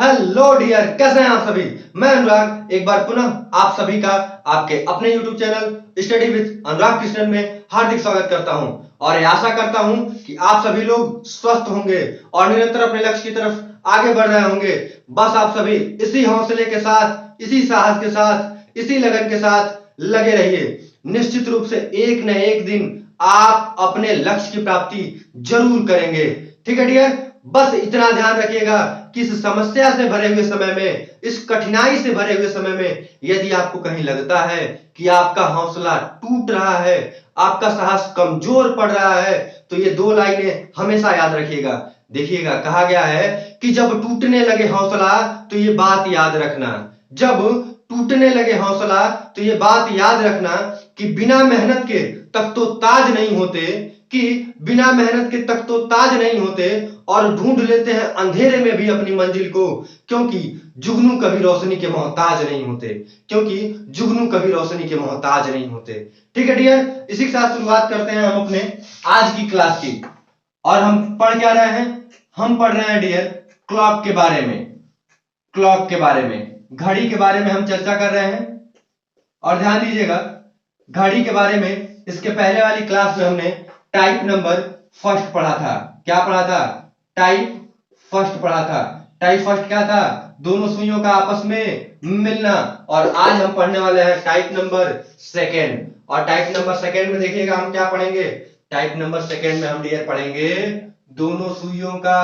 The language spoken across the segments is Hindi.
हेलो डियर, कैसे हैं आप सभी। मैं अनुराग एक बार पुनः आप सभी का आपके अपने YouTube चैनल स्टडी विद अनुराग कृष्णन में हार्दिक स्वागत करता हूं और ये आशा करता हूं कि आप सभी लोग स्वस्थ होंगे और निरंतर अपने लक्ष्य की तरफ आगे बढ़ रहे होंगे। बस आप सभी इसी हौसले के साथ, इसी साहस के साथ, इसी लगन के साथ लगे रहिए। निश्चित रूप से एक न एक दिन आप अपने लक्ष्य की प्राप्ति जरूर करेंगे। ठीक है डियर, बस इतना ध्यान रखिएगा कि इस समस्या से भरे हुए समय में, इस कठिनाई से भरे हुए समय में यदि आपको कहीं लगता है कि आपका हौसला टूट रहा है, आपका साहस कमजोर पड़ रहा है, तो ये दो लाइनें हमेशा याद रखिएगा। देखिएगा, कहा गया है कि जब टूटने लगे हौसला तो ये बात याद रखना, जब टूटने लगे हौसला तो ये बात याद रखना कि बिना मेहनत के तख्तो ताज नहीं होते, कि बिना मेहनत के तख्तो ताज नहीं होते और ढूंढ लेते हैं अंधेरे में भी अपनी मंजिल को, क्योंकि जुगनू कभी रोशनी के मोहताज नहीं होते, क्योंकि जुगनू कभी रोशनी के मोहताज नहीं होते। ठीक है डियर, इसी के साथ शुरुआत करते हैं हम अपने आज की क्लास की। और हम पढ़ क्या रहे हैं? हम पढ़ रहे हैं डियर क्लॉक के बारे में, क्लॉक के बारे में, घड़ी के बारे में हम चर्चा कर रहे हैं। और ध्यान दीजिएगा, घड़ी के बारे में इसके पहले वाली क्लास में हमने टाइप नंबर फर्स्ट पढ़ा था। क्या पढ़ा था? टाइप फर्स्ट पढ़ा था। टाइप फर्स्ट क्या था? दोनों सुइयों का आपस में मिलना। और आज हम पढ़ने वाले हैं टाइप नंबर सेकेंड। और टाइप नंबर सेकेंड में देखिएगा हम क्या पढ़ेंगे। टाइप नंबर सेकेंड में हम डियर पढ़ेंगे दोनों सुइयों का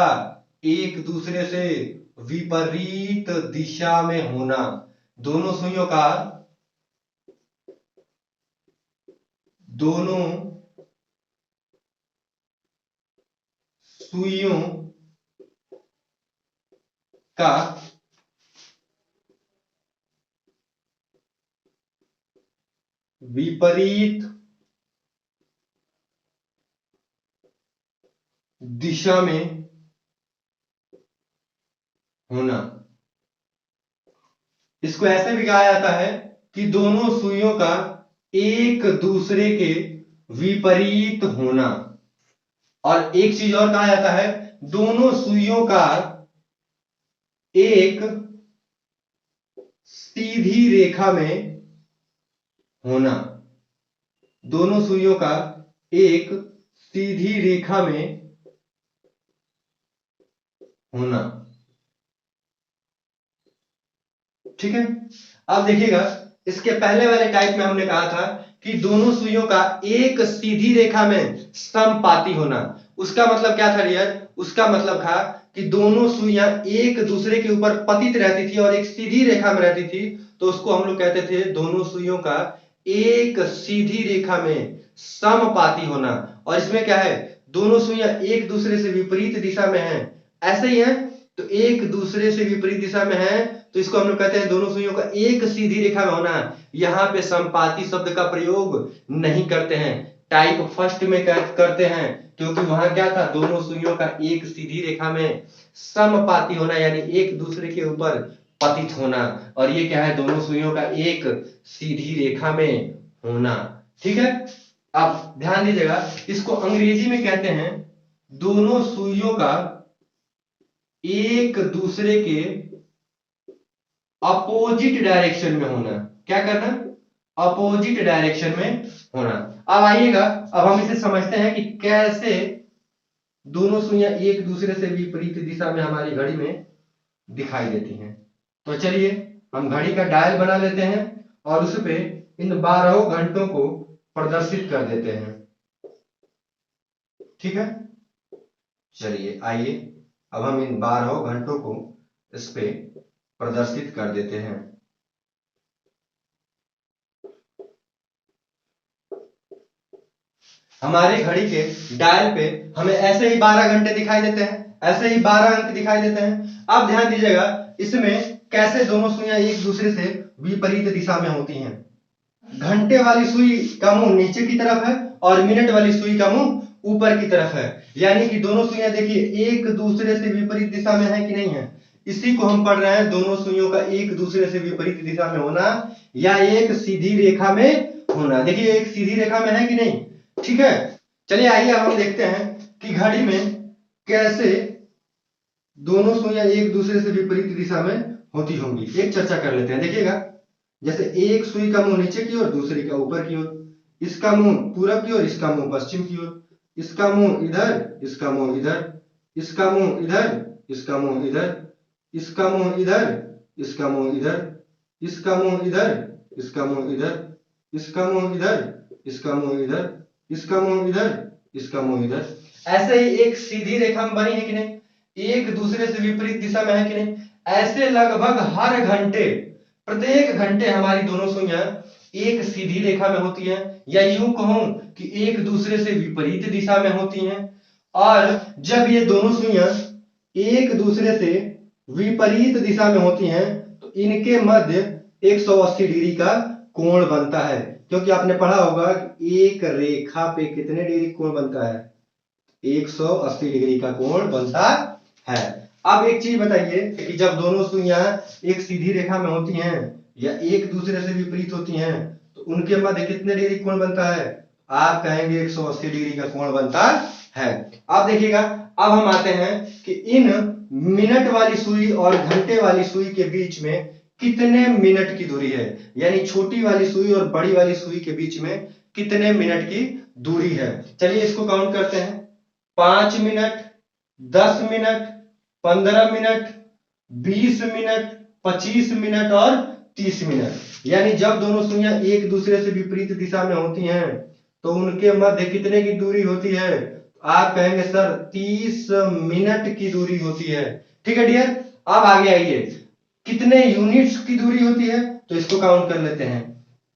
एक दूसरे से विपरीत दिशा में होना। दोनों सुइयों का, दोनों सुइयों का विपरीत दिशा में होना। इसको ऐसे भी कहा जाता है कि दोनों सुइयों का एक दूसरे के विपरीत होना। और एक चीज और कहा जाता है, दोनों सुइयों का एक सीधी रेखा में होना। दोनों सुइयों का एक सीधी रेखा में होना। ठीक है, अब देखिएगा, इसके पहले वाले टाइप में हमने कहा था कि दोनों सुइयों का एक सीधी रेखा में समपाती होना। उसका मतलब क्या था डियर? उसका मतलब था कि दोनों सुइयां एक दूसरे के ऊपर पतित रहती थी और एक सीधी रेखा में रहती थी, तो उसको हम लोग कहते थे दोनों सुइयों का एक सीधी रेखा में समपाती होना। और इसमें क्या है, दोनों सुइयां एक दूसरे से विपरीत दिशा में हैं, ऐसे ही है, तो एक दूसरे से विपरीत दिशा में है, तो इसको हम लोग कहते हैं दोनों सुइयों का एक सीधी रेखा में होना। यहां पे संपाती शब्द का प्रयोग नहीं करते हैं, टाइप फर्स्ट में करते हैं, क्योंकि वहां क्या था, दोनों सुइयों का एक सीधी रेखा में समपाती होना, यानी एक दूसरे के ऊपर पतित होना। और ये क्या है, दोनों सुइयों का एक सीधी रेखा में होना। ठीक है, अब ध्यान दीजिएगा, इसको अंग्रेजी में कहते हैं दोनों सुइयों का एक दूसरे के अपोजिट डायरेक्शन में होना। क्या करना? अपोजिट डायरेक्शन में होना। अब आइएगा, अब हम इसे समझते हैं कि कैसे दोनों सुइयां एक दूसरे से विपरीत दिशा में हमारी घड़ी में दिखाई देती हैं। तो चलिए हम घड़ी का डायल बना लेते हैं और उस पे इन 12 घंटों को प्रदर्शित कर देते हैं। ठीक है, चलिए आइए, अब हम इन 12 घंटों को इस पे प्रदर्शित कर देते हैं। हमारे घड़ी के डायल पे हमें ऐसे ही 12 घंटे दिखाई देते हैं, ऐसे ही 12 अंक दिखाई देते हैं। अब ध्यान दीजिएगा, इसमें कैसे दोनों सुइयां एक दूसरे से विपरीत दिशा में होती हैं। घंटे वाली सुई का मुंह नीचे की तरफ है और मिनट वाली सुई का मुंह ऊपर की तरफ है, यानी कि दोनों सुइयां देखिए एक दूसरे से विपरीत दिशा में है कि नहीं है। इसी को हम पढ़ रहे हैं, दोनों सुइयों का एक दूसरे से विपरीत दिशा में होना या एक सीधी रेखा में होना। देखिए एक सीधी रेखा में है कि नहीं। ठीक है, चलिए आइए अब हम देखते हैं कि घड़ी में कैसे दोनों सुइयां एक दूसरे से विपरीत दिशा में होती होंगी। एक चर्चा कर लेते हैं, देखिएगा। जैसे एक सुई का मुंह नीचे की ओर, दूसरी का ऊपर की ओर। इसका मुंह पूरब की ओर, इसका मुंह पश्चिम की ओर। इसका मुंह इधर, इसका मुंह इधर। इसका मुंह इधर, इसका मुंह इधर। इसका मुंह इधर, इसका मुंह इधर। इसका मुंह इधर, इसका मुंह इधर। इसका मुंह इधर, इसका मुंह इधर। इसका मुंह इधर, इसका मुंह इधर। ऐसे ही एक सीधी रेखा में बनी है कि नहीं, एक दूसरे से विपरीत दिशा में है कि नहीं। ऐसे लगभग हर घंटे, प्रत्येक घंटे हमारी दोनों सुइयां एक सीधी रेखा में होती हैं, या यूं कहूं कि एक दूसरे से विपरीत दिशा में होती हैं। और जब ये दोनों सुइयां एक दूसरे से विपरीत दिशा में होती हैं तो इनके मध्य 180 डिग्री का कोण बनता है। क्योंकि आपने पढ़ा होगा कि एक रेखा पे कितने डिग्री कोण बनता है, 180 डिग्री का कोण बनता है। अब एक चीज बताइए कि जब दोनों सुइयां एक सीधी रेखा में होती हैं या एक दूसरे से विपरीत होती हैं तो उनके मध्य कितने डिग्री कोण बनता है, आप कहेंगे 180 डिग्री का कोण बनता है। अब देखिएगा, अब हम आते हैं कि इन मिनट वाली सुई और घंटे वाली सुई के बीच में कितने मिनट की दूरी है, यानी छोटी वाली सुई और बड़ी वाली सुई के बीच में कितने मिनट की दूरी है। चलिए इसको काउंट करते हैं। 5 minute, 10 minute, 15 minute, 20 minute, 25 minute और 30 मिनट। यानी जब दोनों सुइयां एक दूसरे से विपरीत दिशा में होती हैं तो उनके मध्य कितने की दूरी होती है, आप कहेंगे सर 30 मिनट की दूरी होती है। ठीक है डियर, अब आगे आइए, कितने यूनिट्स की दूरी होती है तो इसको काउंट कर लेते हैं।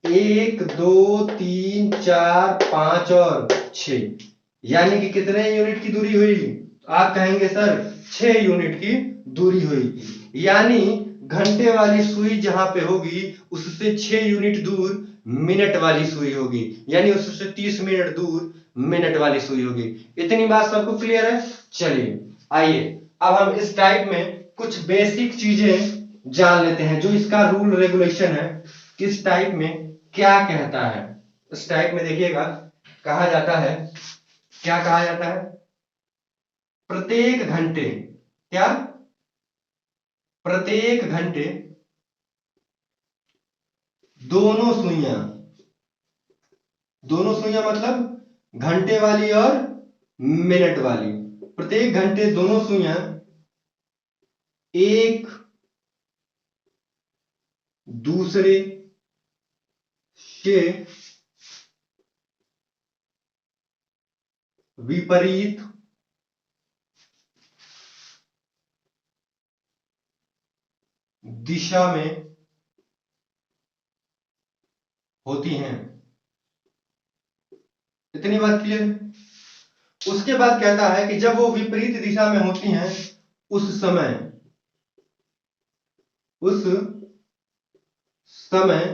1 2 3 4 5 और 6, यानी कि कितने यूनिट की दूरी हुई, आप कहेंगे सर 6 यूनिट की दूरी हुई। यानी घंटे वाली सुई जहां पे होगी उससे 6 यूनिट दूर मिनट वाली सुई होगी, यानी उससे 30 मिनट दूर मिनट वाली सुई होगी। इतनी बात सबको क्लियर है। चलिए आइए अब हम इस टाइप में कुछ बेसिक चीजें जान लेते हैं, जो इसका रूल रेगुलेशन है, किस टाइप में क्या कहता है। इस टाइप में देखिएगा, कहा जाता है, क्या कहा जाता है, प्रत्येक घंटे, क्या, प्रत्येक घंटे दोनों सुइयां, दोनों सुइयां मतलब घंटे वाली और मिनट वाली, प्रत्येक घंटे दोनों सुइयां एक दूसरे से विपरीत दिशा में होती हैं। इतनी बात क्लियर। उसके बाद कहता है कि जब वो विपरीत दिशा में होती हैं उस समय, उस समय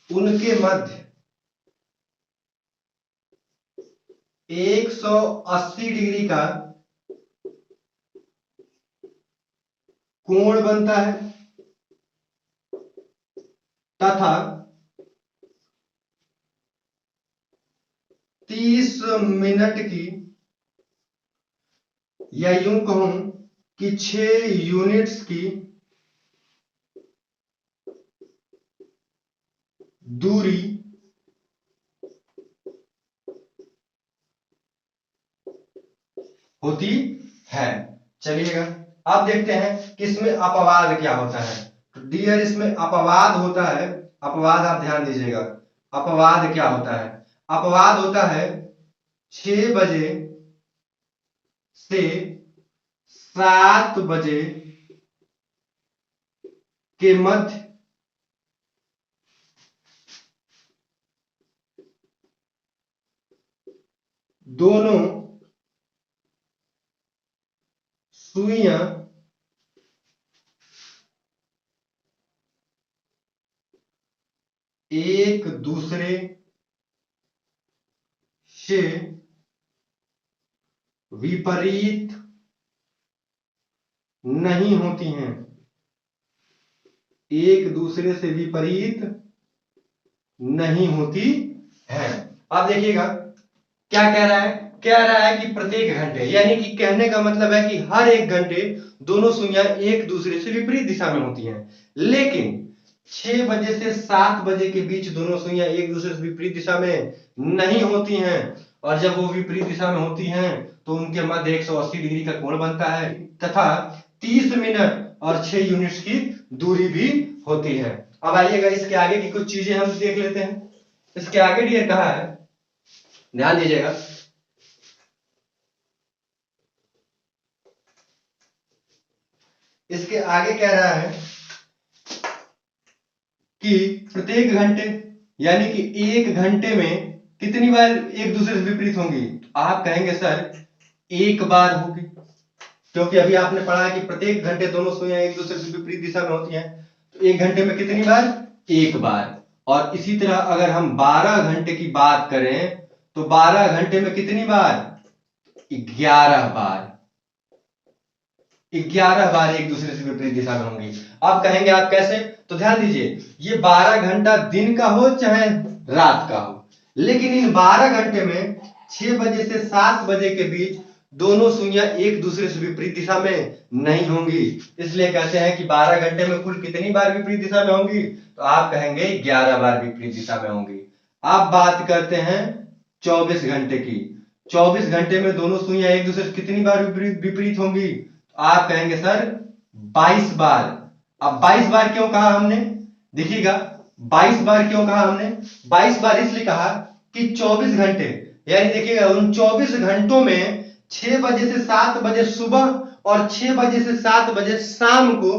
उनके मध्य 180 डिग्री का कोण बनता है तथा 30 मिनट की, या यूं कहूं कि 6 यूनिट्स की दूरी होती है। चलिएगा अब देखते हैं कि इसमें अपवाद क्या होता है। डियर, इसमें अपवाद होता है, अपवाद आप ध्यान दीजिएगा। अपवाद क्या होता है, अपवाद होता है 6 बजे से 7 बजे के मध्य दोनों सुइयां एक दूसरे से विपरीत नहीं होती हैं, एक दूसरे से विपरीत नहीं होती है। अब देखिएगा क्या कह रहा है, कह रहा है कि प्रत्येक घंटे, यानी कि कहने का मतलब है कि हर एक घंटे दोनों सुइयां एक दूसरे से विपरीत दिशा में होती हैं। लेकिन 6 बजे से 7 बजे के बीच दोनों सुइयां एक दूसरे से विपरीत दिशा में नहीं होती हैं, और जब वो विपरीत दिशा में होती हैं तो उनके मध्य 180 डिग्री का कोण बनता है तथा 30 मिनट और 6 यूनिट्स की दूरी भी होती है। अब आइएगा इसके आगे की कुछ चीजें हम देख लेते हैं। इसके आगे डियर कहा है, ध्यान दीजिएगा, इसके आगे कह रहा है कि प्रत्येक घंटे, यानी कि एक घंटे में कितनी बार एक दूसरे से विपरीत होंगी। आप कहेंगे सर एक बार होगी, क्योंकि अभी आपने पढ़ा है कि प्रत्येक घंटे दोनों सुइयां एक दूसरे से विपरीत दिशा में होती हैं, तो एक घंटे में कितनी बार, एक बार। और इसी तरह अगर हम 12 घंटे की बात करें तो 12 घंटे में कितनी बार, 11 बार। 11 बार एक दूसरे से विपरीत दिशा में होंगी। आप कहेंगे आप कैसे, तो ध्यान दीजिए, ये 12 घंटा दिन का हो चाहे रात का हो, लेकिन इन 12 घंटे में 6 बजे से 7 बजे के बीच दोनों सुइयां एक दूसरे से विपरीत दिशा में नहीं होंगी। इसलिए कहते हैं कि 12 घंटे में कुल कितनी बार विपरीत दिशा में होंगी, तो आप कहेंगे 11 बार विपरीत दिशा में होंगी। आप बात करते हैं 24 घंटे की। 24 घंटे में दोनों सुइयां एक दूसरे से कितनी बार विपरीत होंगी, तो आप कहेंगे सर 22 बार। अब 22 बार क्यों कहा हमने, देखिएगा 22 बार क्यों कहा हमने, 22 बार इसलिए कहा कि 24 घंटे, यानी देखिएगा उन 24 घंटों में 6 बजे से 7 बजे सुबह और 6 बजे से 7 बजे शाम को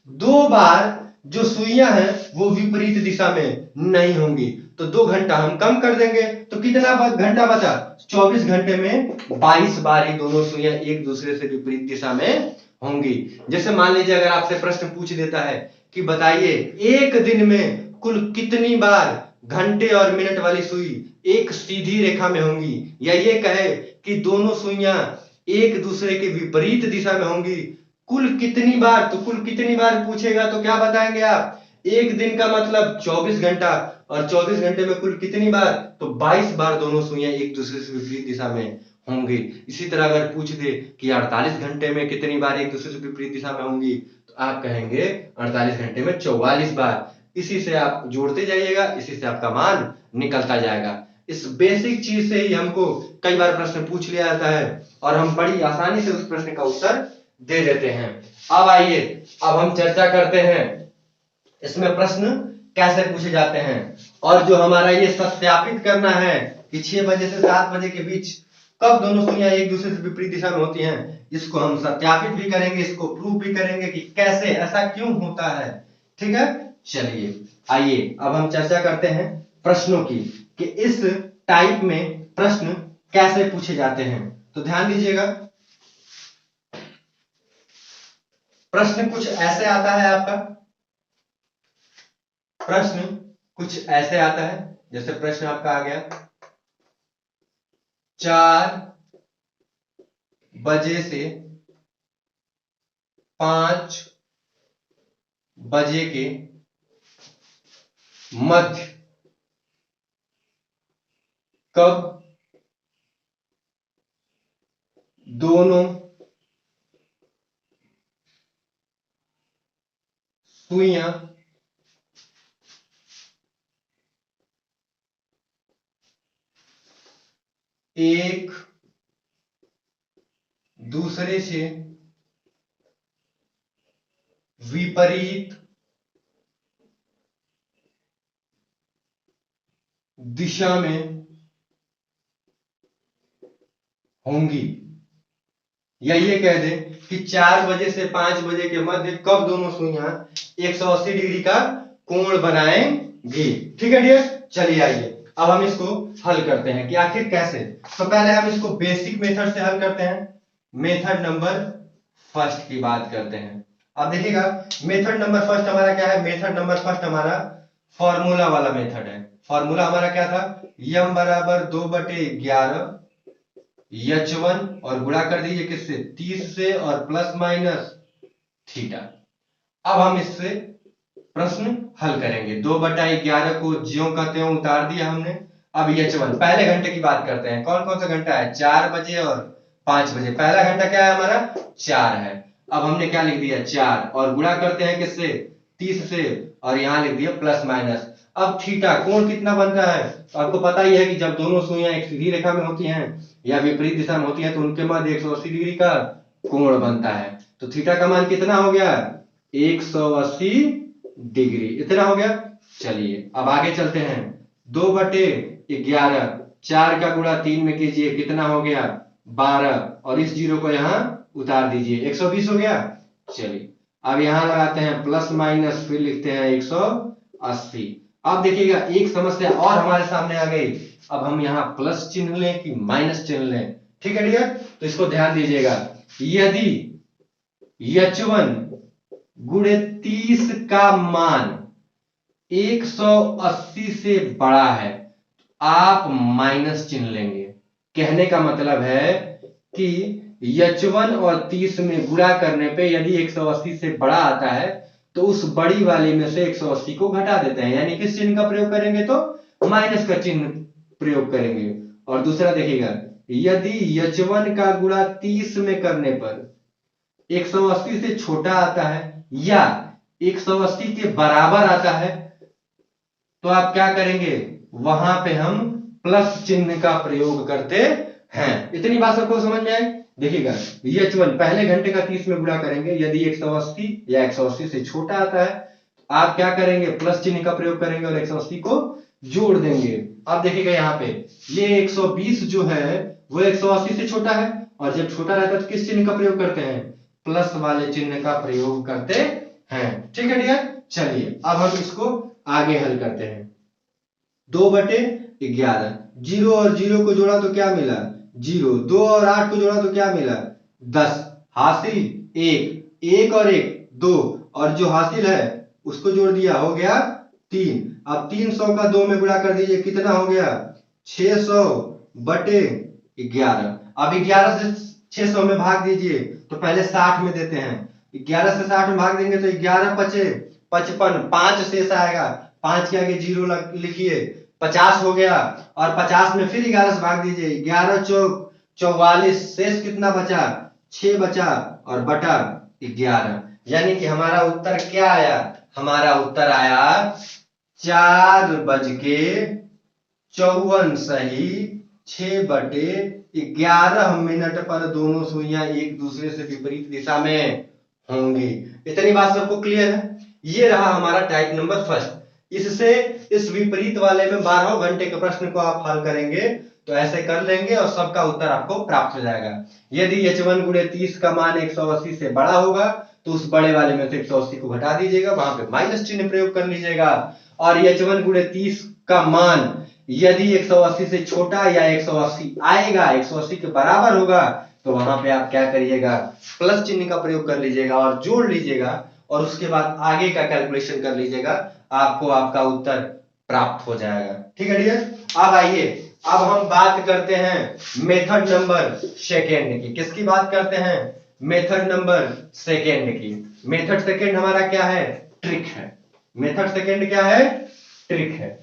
2 बार जो सुइयां हैं वो विपरीत दिशा में नहीं होंगी। तो 2 घंटा हम कम कर देंगे तो कितना घंटा बचा, 24 घंटे में 22 बार ही दोनों सुइयां एक दूसरे से विपरीत दिशा में होंगी। जैसे मान लीजिए अगर आपसे प्रश्न पूछ देता है कि बताइए एक दिन में कुल कितनी बार घंटे और मिनट वाली सुई एक सीधी रेखा में होंगी, या ये कहे कि दोनों सुइयां एक दूसरे के विपरीत दिशा में होंगी, कुल कितनी बार, तो कुल कितनी बार पूछेगा तो क्या बताएंगे आप, एक दिन का मतलब 24 घंटा, और 24 घंटे में कुल कितनी बार, तो 22 बार दोनों सुइयां एक दूसरे से विपरीत दिशा में होंगी। इसी तरह अगर पूछ दे कि 48 घंटे में कितनी बार एक दूसरे से विपरीत दिशा में होंगी, तो आप कहेंगे 48 घंटे में 44 बार। इसी से आप जोड़ते जाइएगा, इसी से आपका मान निकलता जाएगा। इस बेसिक चीज से ही हमको कई बार प्रश्न पूछ लिया जाता है और हम बड़ी आसानी से उस प्रश्न का उत्तर दे देते हैं। अब आइए, अब हम चर्चा करते हैं इसमें प्रश्न कैसे पूछे जाते हैं, और जो हमारा ये सत्यापित करना है कि 6 बजे से 7 बजे के बीच कब दोनों सुइयां एक दूसरे से विपरीत दिशा में होती हैं, इसको हम सत्यापित भी करेंगे, इसको प्रूव भी करेंगे कि कैसे ऐसा क्यों होता है। ठीक है, चलिए आइए अब हम चर्चा करते हैं प्रश्नों की कि इस टाइप में प्रश्न कैसे पूछे जाते हैं। तो ध्यान दीजिएगा, प्रश्न कुछ ऐसे आता है आपका, प्रश्न कुछ ऐसे आता है, जैसे प्रश्न आपका आ गया 4 बजे से 5 बजे के मध्य कब दोनों सुइयां एक दूसरे से विपरीत दिशा में होंगी, या ये कह दे कि 4 बजे से 5 बजे के मध्य कब दोनों सुइयां 180 डिग्री का कोण बनाएंगी। ठीक है डियर, चलिए आइए अब हम इसको हल करते हैं कि आखिर कैसे। तो पहले हम इसको बेसिक मेथड से हल करते हैं, मेथड नंबर फर्स्ट की बात करते हैं। अब देखिएगा मेथड नंबर फर्स्ट हमारा क्या है, मेथड नंबर फर्स्ट हमारा फॉर्मूला वाला मेथड है। फॉर्मूला हमारा क्या था, यम बराबर 2/11 H1 और गुणा कर दीजिए किससे, 30 से और प्लस माइनस थीटा। अब हम इससे प्रश्न हल करेंगे। 2/11 को ज्यों का त्यों उतार दिया हमने। अब H1 पहले घंटे की बात करते हैं। कौन कौन सा घंटा है? 4 बजे और 5 बजे। पहला घंटा क्या है हमारा? 4 है। अब हमने क्या लिख दिया? 4 और गुणा करते हैं किससे? 30 से, और यहाँ लिख दिया प्लस माइनस। अब थीटा कोण कितना बनता है? तो आपको पता ही है कि जब दोनों सुइयां एक सीधी रेखा में होती हैं या विपरीत दिशा में होती हैं तो उनके मध्य 180 डिग्री का कोण बनता है। तो थीटा का मान कितना हो गया? 180 डिग्री। इतना हो गया। चलिए अब आगे चलते हैं। 2/11, 4 का गुणा 3 में कीजिए, कितना हो गया? 12, और इस जीरो को यहाँ उतार दीजिए, 120 हो गया। चलिए अब यहां लगाते हैं प्लस माइनस, फिर लिखते हैं 180। अब देखिएगा एक समस्या और हमारे सामने आ गई। अब हम यहाँ प्लस चिन्ह लें कि माइनस चिन्ह लें? ठीक है डियर, तो इसको ध्यान दीजिएगा। यदि H1 गुणे 30 का मान 180 से बड़ा है, आप माइनस चिन्ह लेंगे। कहने का मतलब है कि H1 और 30 में गुणा करने पे यदि 180 से बड़ा आता है तो उस बड़ी वाली में से 180 को घटा देते हैं, यानी किस चिन्ह का प्रयोग करेंगे? तो माइनस का चिन्ह प्रयोग करेंगे। और दूसरा देखिएगा, यदि H1 का गुणा 30 में करने पर 180 से छोटा आता है या 180 के बराबर आता है तो आप क्या करेंगे? वहां पे हम प्लस चिन्ह का प्रयोग करते हैं। इतनी बात सबको समझ में आई? देखिएगा, H1 पहले घंटे का 30 में गुणा करेंगे, यदि 180 या 180 से छोटा आता है तो आप क्या करेंगे? प्लस चिन्ह का प्रयोग करेंगे और 180 को जोड़ देंगे। अब देखिएगा यहाँ पे ये 120 जो है वो 180 से छोटा है, और जब छोटा रहता है तो किस चिन्ह का प्रयोग करते हैं? प्लस वाले चिन्ह का प्रयोग करते हैं। ठीक है डियर, चलिए अब हम इसको आगे हल करते हैं। 2/11, 0 और 0 को जोड़ा तो क्या मिला? 0। 2 और 8 को जोड़ा तो क्या मिला? 10। हासिल 1, 1 और 1 2, और जो हासिल है उसको जोड़ दिया, हो गया 3। अब 300 का 2 में गुणा कर दीजिए, कितना हो गया? 600/11। अब 11 से 600 में भाग दीजिए तो पहले 60 में देते हैं। 11 से 60 में भाग देंगे तो 11 पचे 55, 5 शेष आएगा, 5 के आगे 0 लिखिए, 50 हो गया। और 50 में फिर 11 से भाग दीजिए, 11 चौक 44, शेष कितना बचा? 6 बचा, और बटा 11। यानी कि हमारा उत्तर क्या आया? हमारा उत्तर आया 4:54 सही 6/11 मिनट पर दोनों सुइयां एक दूसरे से विपरीत दिशा में होंगी। इतनी बात सबको क्लियर है? ये रहा हमारा टाइप नंबर फर्स्ट। इससे इस विपरीत वाले में 12 घंटे के प्रश्न को आप हल करेंगे तो ऐसे कर लेंगे और सबका उत्तर आपको प्राप्त हो जाएगा। यदि H1 गुणे 30 का मान 180 से बड़ा होगा तो उस बड़े वाले में से 180 को घटा दीजिएगा, वहां पे माइनस चिन्ह प्रयोग कर लीजिएगा। और H1 गुणे 30 का मान यदि 180 से छोटा या 180 आएगा, 180 के बराबर होगा, तो वहां पे आप क्या करिएगा? प्लस चिन्ह का प्रयोग कर लीजिएगा और जोड़ लीजिएगा, और उसके बाद आगे का कैलकुलेशन कर लीजिएगा, आपको आपका उत्तर प्राप्त हो जाएगा। ठीक है डियर, अब आइए अब हम बात करते हैं मेथड नंबर सेकेंड की। किसकी बात करते हैं? मेथड नंबर सेकेंड की। मेथड सेकेंड हमारा क्या है? ट्रिक है। मेथड सेकेंड क्या है? ट्रिक है।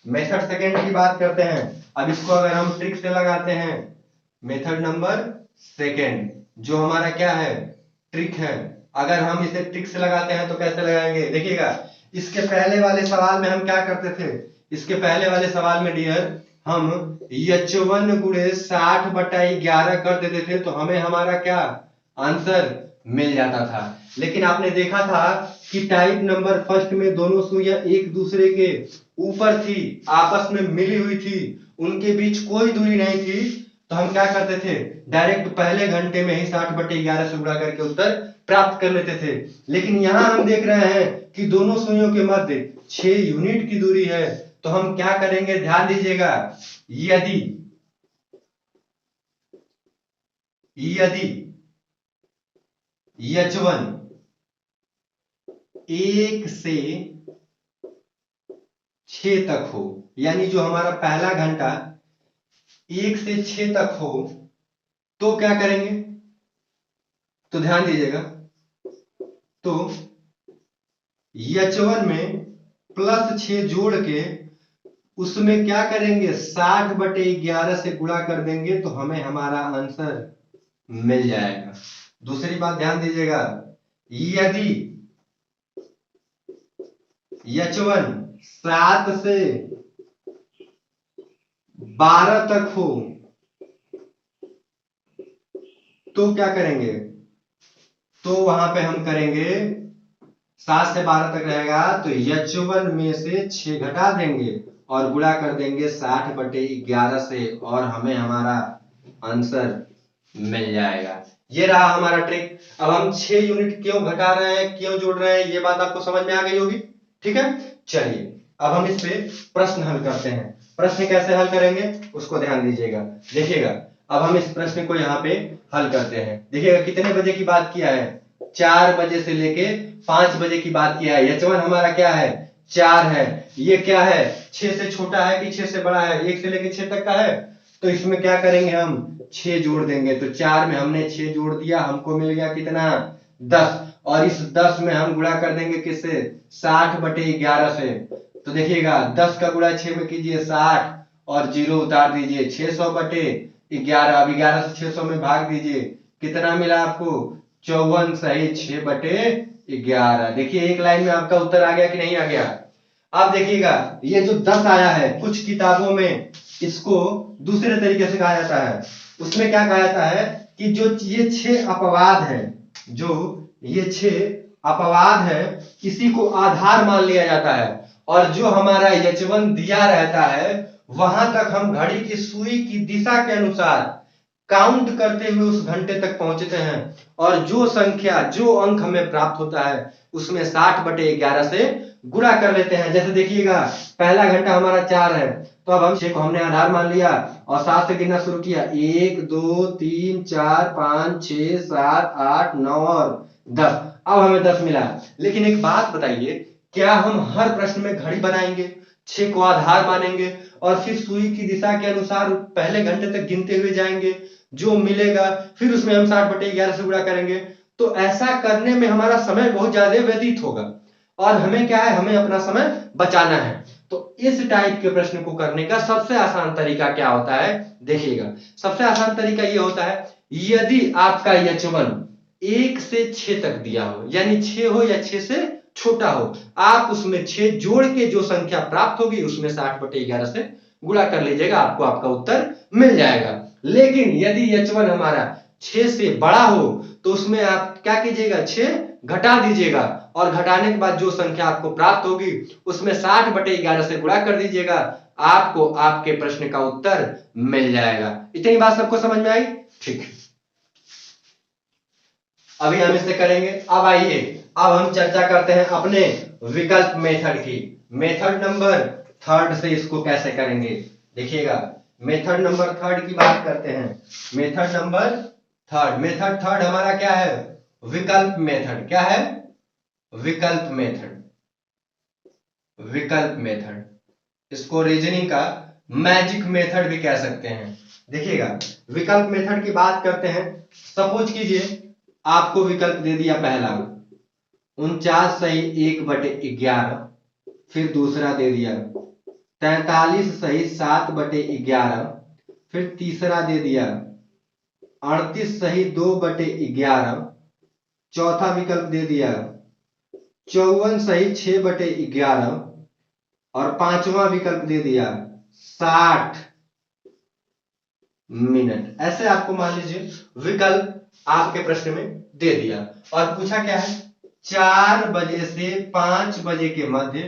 मेथड सेकेंड की बात करते हैं। अब इसको अगर हम ट्रिक से लगाते हैं, मेथड नंबर सेकेंड जो हमारा क्या है? ट्रिक है। अगर हम इसे ट्रिक से लगाते हैं तो कैसे लगाएंगे? देखिएगा, इसके पहले वाले सवाल में हम क्या करते थे? इसके पहले वाले सवाल में डियर हम H1 गुणे 60/11 कर देते थे तो हमें हमारा क्या आंसर मिल जाता था। लेकिन आपने देखा था कि टाइप नंबर फर्स्ट में दोनों सुइयां एक दूसरे के ऊपर थी, आपस में मिली हुई थी, उनके बीच कोई दूरी नहीं थी, तो हम क्या करते थे? डायरेक्ट पहले घंटे में ही 60/11 से गुणा करके उत्तर प्राप्त कर लेते थे। लेकिन यहां हम देख रहे हैं कि दोनों सुइयों के मध्य 6 यूनिट की दूरी है, तो हम क्या करेंगे? ध्यान दीजिएगा, यदि H1 1 से 6 तक हो, यानी जो हमारा पहला घंटा 1 से 6 तक हो, तो क्या करेंगे? तो ध्यान दीजिएगा, तो H1 में +6 जोड़ के उसमें क्या करेंगे 60/11 से गुणा कर देंगे तो हमें हमारा आंसर मिल जाएगा। दूसरी बात ध्यान दीजिएगा, यदि H1 7 से 12 तक हो तो क्या करेंगे, तो वहां पे हम करेंगे 7 से 12 तक रहेगा तो H1 में से 6 घटा देंगे और गुणा कर देंगे 60/11 से और हमें हमारा आंसर मिल जाएगा। ये रहा हमारा ट्रिक। अब हम 6 यूनिट क्यों घटा रहे हैं, क्यों जोड़ रहे हैं, ये बात आपको समझ में आ गई होगी। ठीक है, चलिए अब हम इस पे प्रश्न हल करते हैं। प्रश्न कैसे हल करेंगे उसको ध्यान दीजिएगा। देखिएगा अब हम इस प्रश्न को यहाँ पे हल करते हैं। देखिएगा कितने बजे की बात किया है, 4 बजे से लेके 5 बजे की बात किया है। H1 हमारा क्या है 4 है, ये क्या है 6 से छोटा है कि 6 से बड़ा है, 1 से लेके 6 तक का है। तो इसमें क्या करेंगे हम 6 जोड़ देंगे, तो 4 में हमने 6 जोड़ दिया, हमको मिल गया कितना 10, और इस 10 में हम गुणा कर देंगे किससे 60/11 से। तो देखिएगा 10 का गुणा 6 में कीजिए 60 और 0 उतार दीजिए 600/11। अब 11 से 600 में भाग दीजिए, कितना मिला आपको 54 सही 6/11। देखिए एक लाइन में आपका उत्तर आ गया कि नहीं आ गया। अब देखिएगा ये जो 10 आया है कुछ किताबों में इसको दूसरे तरीके से कहा जाता है। उसमें क्या कहा जाता है कि जो ये 6 अपवाद है, जो ये 6 अपवाद है इसी को आधार मान लिया जाता है, और जो हमारा H1 दिया रहता है वहां तक हम घड़ी की सुई की दिशा के अनुसार काउंट करते हुए उस घंटे तक पहुंचते हैं, और जो संख्या जो अंक हमें प्राप्त होता है उसमें 60/11 से गुणा कर लेते हैं। जैसे देखिएगा पहला घंटा हमारा 4 है, तो अब हम 6 को हमने आधार मान लिया और 7 से गिनना शुरू किया, 1 2 3 4 5 6 7 8 9 और 10। अब हमें 10 मिला। लेकिन एक बात बताइए, क्या हम हर प्रश्न में घड़ी बनाएंगे, 6 को आधार मानेंगे और फिर सुई की दिशा के अनुसार पहले घंटे तक गिनते हुए जाएंगे, जो मिलेगा फिर उसमें हम 60/11 से गुणा करेंगे? तो ऐसा करने में हमारा समय बहुत ज्यादा व्यतीत होगा, और हमें क्या है, हमें अपना समय बचाना है। तो इस टाइप के प्रश्न को करने का सबसे आसान तरीका क्या होता है, देखिएगा सबसे आसान तरीका यह होता है, यदि आपका H1 1 से 6 तक दिया हो, यानी 6 हो या 6 से छोटा हो, आप उसमें 6 जोड़ के जो संख्या प्राप्त होगी उसमें 60/11 से गुणा कर लीजिएगा, आपको आपका उत्तर मिल जाएगा। लेकिन यदि H1 हमारा 6 से बड़ा हो तो उसमें आप क्या कीजिएगा 6 घटा दीजिएगा, और घटाने के बाद जो संख्या आपको प्राप्त होगी उसमें 60/11 से गुणा कर दीजिएगा, आपको आपके प्रश्न का उत्तर मिल जाएगा। इतनी बात सबको समझ में आई? ठीक है, अभी हम इसे करेंगे। अब आइए अब हम चर्चा करते हैं अपने विकल्प मेथड की। मेथड नंबर 3 से इसको कैसे करेंगे, देखिएगा मेथड नंबर 3 की बात करते हैं। मेथड नंबर 3, मेथड 3 हमारा क्या है, विकल्प मेथड। क्या है, विकल्प मेथड। विकल्प मेथड, इसको रीजनिंग का मैजिक मेथड भी कह सकते हैं। देखिएगा विकल्प मेथड की बात करते हैं। सपोज कीजिए आपको विकल्प दे दिया पहला 49 सही 1/11, फिर दूसरा दे दिया 43 सही 7/11, फिर तीसरा दे दिया 38 सही 2/11, चौथा विकल्प दे दिया 54 सही 6/11, और पांचवा विकल्प दे दिया 60 मिनट। ऐसे आपको मान लीजिए विकल्प आपके प्रश्न में दे दिया, और पूछा क्या है 4 बजे से 5 बजे के मध्य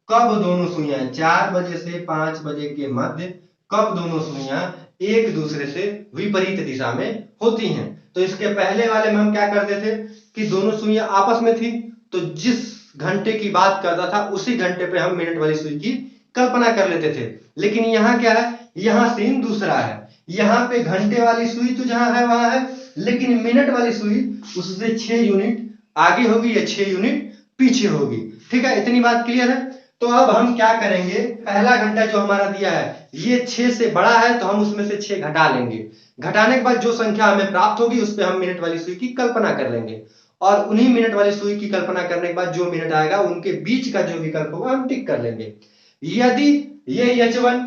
कब दोनों सुइयां, 4 बजे से 5 बजे के मध्य कब दोनों सुइयां एक दूसरे से विपरीत दिशा में होती हैं। तो इसके पहले वाले में हम क्या करते थे कि दोनों सुइयां आपस में थी, तो जिस घंटे की बात करता था उसी घंटे पे हम मिनट वाली सुई की कल्पना कर लेते थे। लेकिन यहाँ क्या है, यहाँ सीन दूसरा है, यहाँ पे घंटे वाली सुई तो जहां है वहां है, लेकिन मिनट वाली सुई उससे 6 यूनिट आगे होगी या 6 यूनिट पीछे होगी। ठीक है, इतनी बात क्लियर है। तो अब हम क्या करेंगे, पहला घंटा जो हमारा दिया है ये 6 से बड़ा है, तो हम उसमें से 6 घटा लेंगे। घटाने के बाद जो संख्या हमें प्राप्त होगी उस पर हम मिनट वाली सुई की कल्पना कर लेंगे, और उन्हीं मिनट वाली सुई की कल्पना करने के बाद जो मिनट आएगा उनके बीच का जो विकल्प होगा हम टिक कर लेंगे। यदि ये H1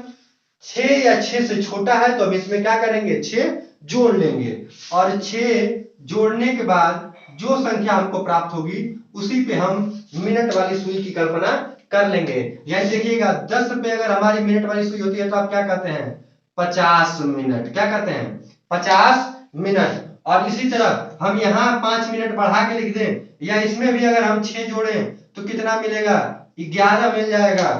6 या 6 से छोटा है तो हम इसमें क्या करेंगे, 6 जोड़ लेंगे और 6 जोड़ने के बाद जो संख्या हमको प्राप्त होगी उसी पे हम मिनट वाली सुई की कल्पना कर लेंगे। यानी देखिएगा 10 रुपए अगर हमारी मिनट वाली सुई होती है तो आप क्या कहते हैं, 50 मिनट। क्या कहते हैं, 50 मिनट। और इसी तरह हम यहाँ 5 मिनट बढ़ा के लिख दें, या इसमें भी अगर हम 6 जोड़ें तो कितना मिलेगा, 11 मिल जाएगा।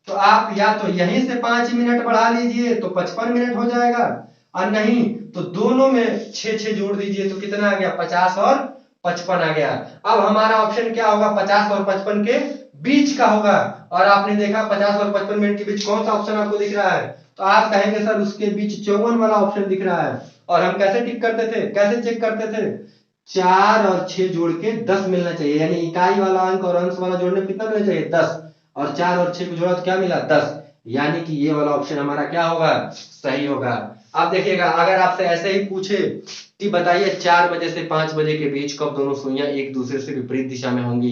तो आप या तो यहीं से 5 मिनट बढ़ा लीजिए तो 55 मिनट हो जाएगा, और नहीं तो दोनों में 6 जोड़ दीजिए तो कितना आ गया, 50 और 55 आ गया। अब हमारा ऑप्शन क्या होगा, 50 और 55 के बीच का होगा। और आपने देखा 50 और 55 मिनट के बीच कौन सा ऑप्शन आपको दिख रहा है, तो आप कहेंगे सर उसके बीच 54 वाला ऑप्शन दिख रहा है। और हम कैसे टिक करते थे, कैसे चेक करते थे, 4 और 6 जोड़ के 10 मिलना चाहिए, यानी इकाई वाला अंक और अंश वाला जोड़ने कितना मिलना चाहिए, 10। और 4 और 6 को जोड़ा तो क्या मिला, 10। यानी कि ये वाला ऑप्शन हमारा क्या होगा, सही होगा। अब देखिएगा अगर आपसे ऐसे ही पूछे कि बताइए 4 बजे से 5 बजे के बीच कब दोनों सुइयां एक दूसरे से विपरीत दिशा में होंगी,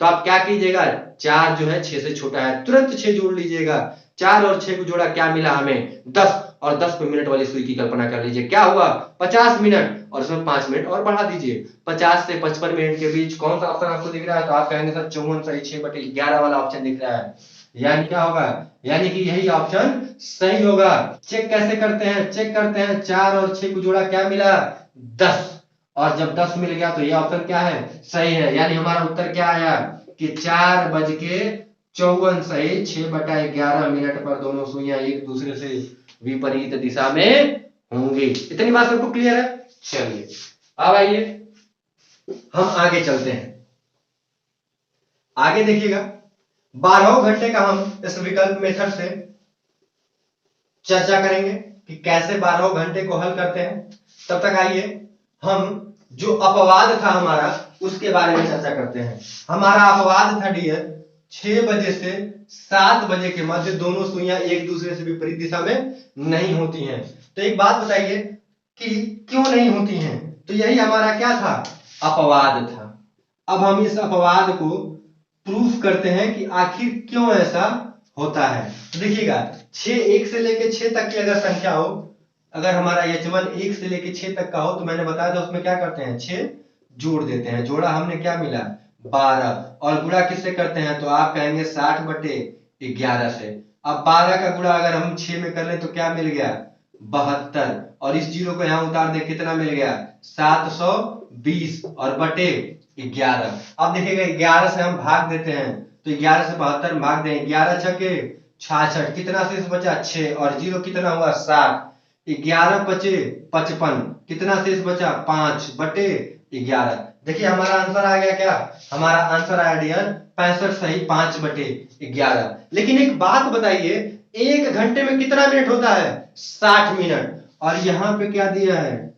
तो आप क्या कीजिएगा, 4 जो है 6 से छोटा है, तुरंत 6 जोड़ लीजिएगा। 4 और 6 को जोड़ा, क्या मिला हमें, 10। और 10 पे मिनट वाली सुई की कल्पना कर लीजिए, क्या हुआ, 50 मिनट। और उसमें 5 मिनट और बढ़ा दीजिए। 50 से 55 मिनट के बीच कौन सा ऑप्शन आपको दिख रहा है, तो आप कहेंगे सर 54 सही, 6/11 वाला ऑप्शन दिख रहा है। यानी क्या होगा, यानी कि यही ऑप्शन सही होगा। चेक कैसे करते हैं, चेक करते हैं, 4 और 6 को जोड़ा, क्या मिला, 10। और जब 10 मिल गया तो ये ऑप्शन क्या है, सही है। यानी हमारा उत्तर क्या आया कि 4:54 सही, 6/11 मिनट पर दोनों सुइयां एक दूसरे से विपरीत दिशा में होंगी। इतनी बात सबको क्लियर है। चलिए अब आइए हम आगे चलते हैं। आगे देखिएगा 12 घंटे का हम इस विकल्प मेथड से चर्चा करेंगे कि कैसे 12 घंटे को हल करते हैं। तब तक आइए हम जो अपवाद था हमारा उसके बारे में चर्चा करते हैं। हमारा अपवाद था डियर 6 बजे से 7 बजे के मध्य दोनों सुइयां एक दूसरे से विपरीत दिशा में नहीं होती हैं। तो एक बात बताइए कि क्यों नहीं होती हैं, तो यही हमारा क्या था, अपवाद था। अब हम इस अपवाद को प्रूफ करते हैं कि आखिर क्यों ऐसा होता है। तो देखिएगा 1 से लेके 6 तक की अगर संख्या हो, अगर हमारा H1 1 से लेके 6 तक का हो तो मैंने बताया था उसमें क्या करते हैं, 6 जोड़ देते हैं। जोड़ा हमने, क्या मिला, 12। और गुणा किससे करते हैं, तो आप कहेंगे 60/11 से। अब 12 का गुणा अगर हम 6 में कर ले तो क्या मिल गया, 72। और इस जीरो को यहाँ उतार दे, कितना मिल गया, 720 और बटे 11। अब देखिएगा 11 से हम भाग देते हैं तो 11 से 72 भाग दें, 11 छके 66, कितना शेष बचा, 6। और जीरो कितना हुआ, 7। 11 पचे 55, कितना शेष बचा, 5/11। देखिए हमारा आंसर आ गया, क्या हमारा आंसर आया डियर 65 सही, 5/11। लेकिन एक बात बताइए, 1 घंटे में कितना मिनट होता है, 60 मिनट। और यहाँ पे क्या दिया है,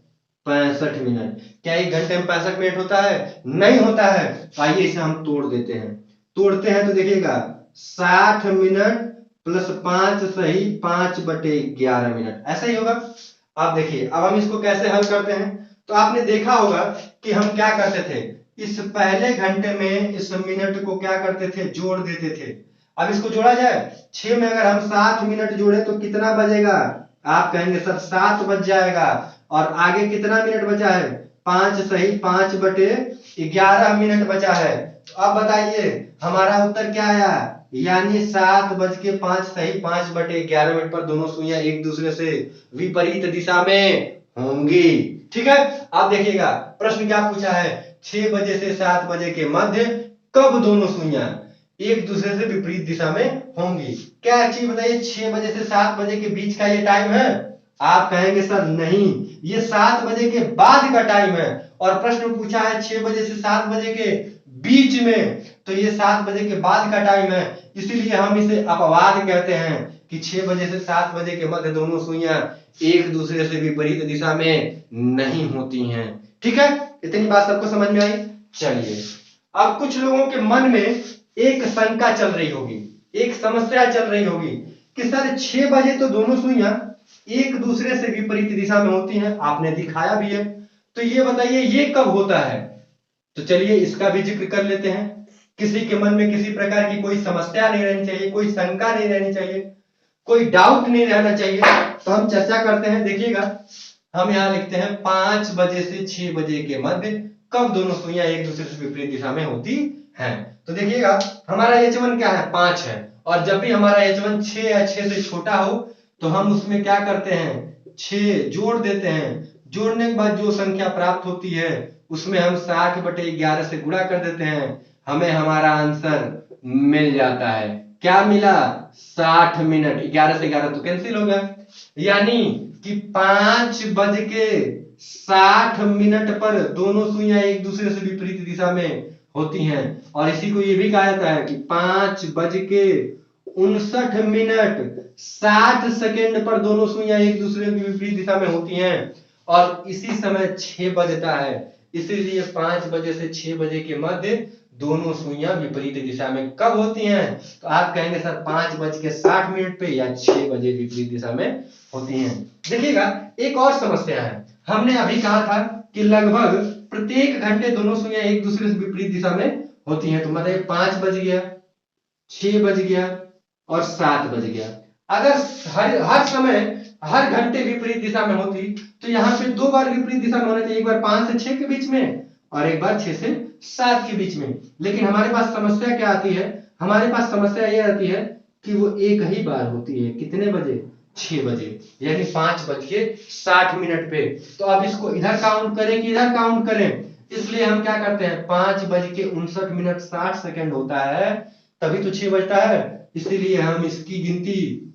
65 मिनट। क्या 1 घंटे में 65 मिनट होता है, नहीं होता है। तो आइए इसे हम तोड़ देते हैं। तोड़ते हैं तो देखिएगा 60 मिनट प्लस 5 सही, 5/11 मिनट, ऐसा ही होगा। अब देखिए अब हम इसको कैसे हल करते हैं, तो आपने देखा होगा कि हम क्या करते थे, इस पहले घंटे में इस मिनट को क्या करते थे, जोड़ देते थे। अब इसको जोड़ा जाए, 6 में अगर हम 7 मिनट जोड़े तो कितना बजेगा, आप कहेंगे सर 7 बज जाएगा। और आगे कितना मिनट बचा है, 5 सही, 5/11 मिनट बचा है। तो अब बताइए हमारा उत्तर क्या आया, यानी 7:05 सही, 5/11 मिनट पर दोनों सुइयां एक दूसरे से विपरीत दिशा में होंगी। ठीक है। अब देखिएगा प्रश्न क्या पूछा है, 6 बजे से 7 बजे के मध्य कब दोनों सुइयां एक दूसरे से विपरीत दिशा में होंगी। क्या चीज बताइए, 6 बजे से 7 बजे के बीच का ये टाइम है, आप कहेंगे सर नहीं, ये 7 बजे के बाद का टाइम है। और प्रश्न पूछा है 6 बजे से 7 बजे के बीच में, तो ये 7 बजे के बाद का टाइम है, इसीलिए हम इसे अपवाद कहते हैं कि 6 बजे से 7 बजे के मध्य दोनों सुइयां एक दूसरे से विपरीत दिशा में नहीं होती हैं। ठीक है, इतनी बात सबको समझ में आई। चलिए अब कुछ लोगों के मन में एक शंका चल रही होगी, एक समस्या चल रही होगी कि सर 6 बजे तो दोनों सुइयां एक दूसरे से विपरीत दिशा में होती हैं, आपने दिखाया भी है, तो ये बताइए ये कब होता है। तो चलिए इसका भी जिक्र कर लेते हैं। किसी के मन में किसी प्रकार की कोई समस्या नहीं रहनी चाहिए, कोई शंका नहीं रहनी चाहिए। कोई डाउट नहीं रहना चाहिए। तो हम चर्चा करते हैं। देखिएगा, हम यहाँ लिखते हैं 5 बजे से 6 बजे के मध्य कब दोनों सुइयां एक दूसरे से विपरीत दिशा में होती हैं। तो देखिएगा, हमारा H1 क्या है, 5 है, और जब भी हमारा H1 6 या 6 से छोटा हो तो हम उसमें क्या करते हैं, 6 जोड़ देते हैं। जोड़ने के बाद जो संख्या प्राप्त होती है उसमें हम 60/11 से गुणा कर देते हैं, हमें हमारा आंसर मिल जाता है। क्या मिला, 60 मिनट। 11 से 11 तो कैंसिल हो गया, यानी कि 5:60 पर दोनों सुइयां एक दूसरे से विपरीत दिशा में होती हैं। और इसी को ये भी कहा जाता है कि 5:59 पर दोनों सुइयां एक दूसरे की विपरीत दिशा में होती हैं, और इसी समय 6 बजता है। इसीलिए 5 बजे से 6 बजे के मध्य दोनों सुइयां विपरीत दिशा में कब होती हैं, तो आप कहेंगे सर 5:60 पे या 6 बजे विपरीत दिशा में होती हैं। देखिएगा, एक और समस्या है। हमने अभी कहा था कि लगभग प्रत्येक घंटे दोनों सुइयां एक दूसरे से विपरीत दिशा में होती हैं। तो मतलब 5 बज गया, 6 बज गया और 7 बज गया। अगर हर समय हर घंटे विपरीत दिशा में होती तो यहाँ पे 2 बार विपरीत दिशा में होना चाहिए, एक बार 5 से 6 के बीच में और एक बार 6 से 7 के बीच में। लेकिन हमारे पास समस्या क्या आती है, हमारे पास समस्या ये आती है कि वो एक ही बार होती है। कितने बजे, 6 बजे, यानी 5:60 पे। तो अब इसको इधर काउंट करें कि इधर काउंट करें, इसलिए हम क्या करते हैं, 5:59 होता है तभी तो 6 बजता है। इसीलिए हम इसकी गिनती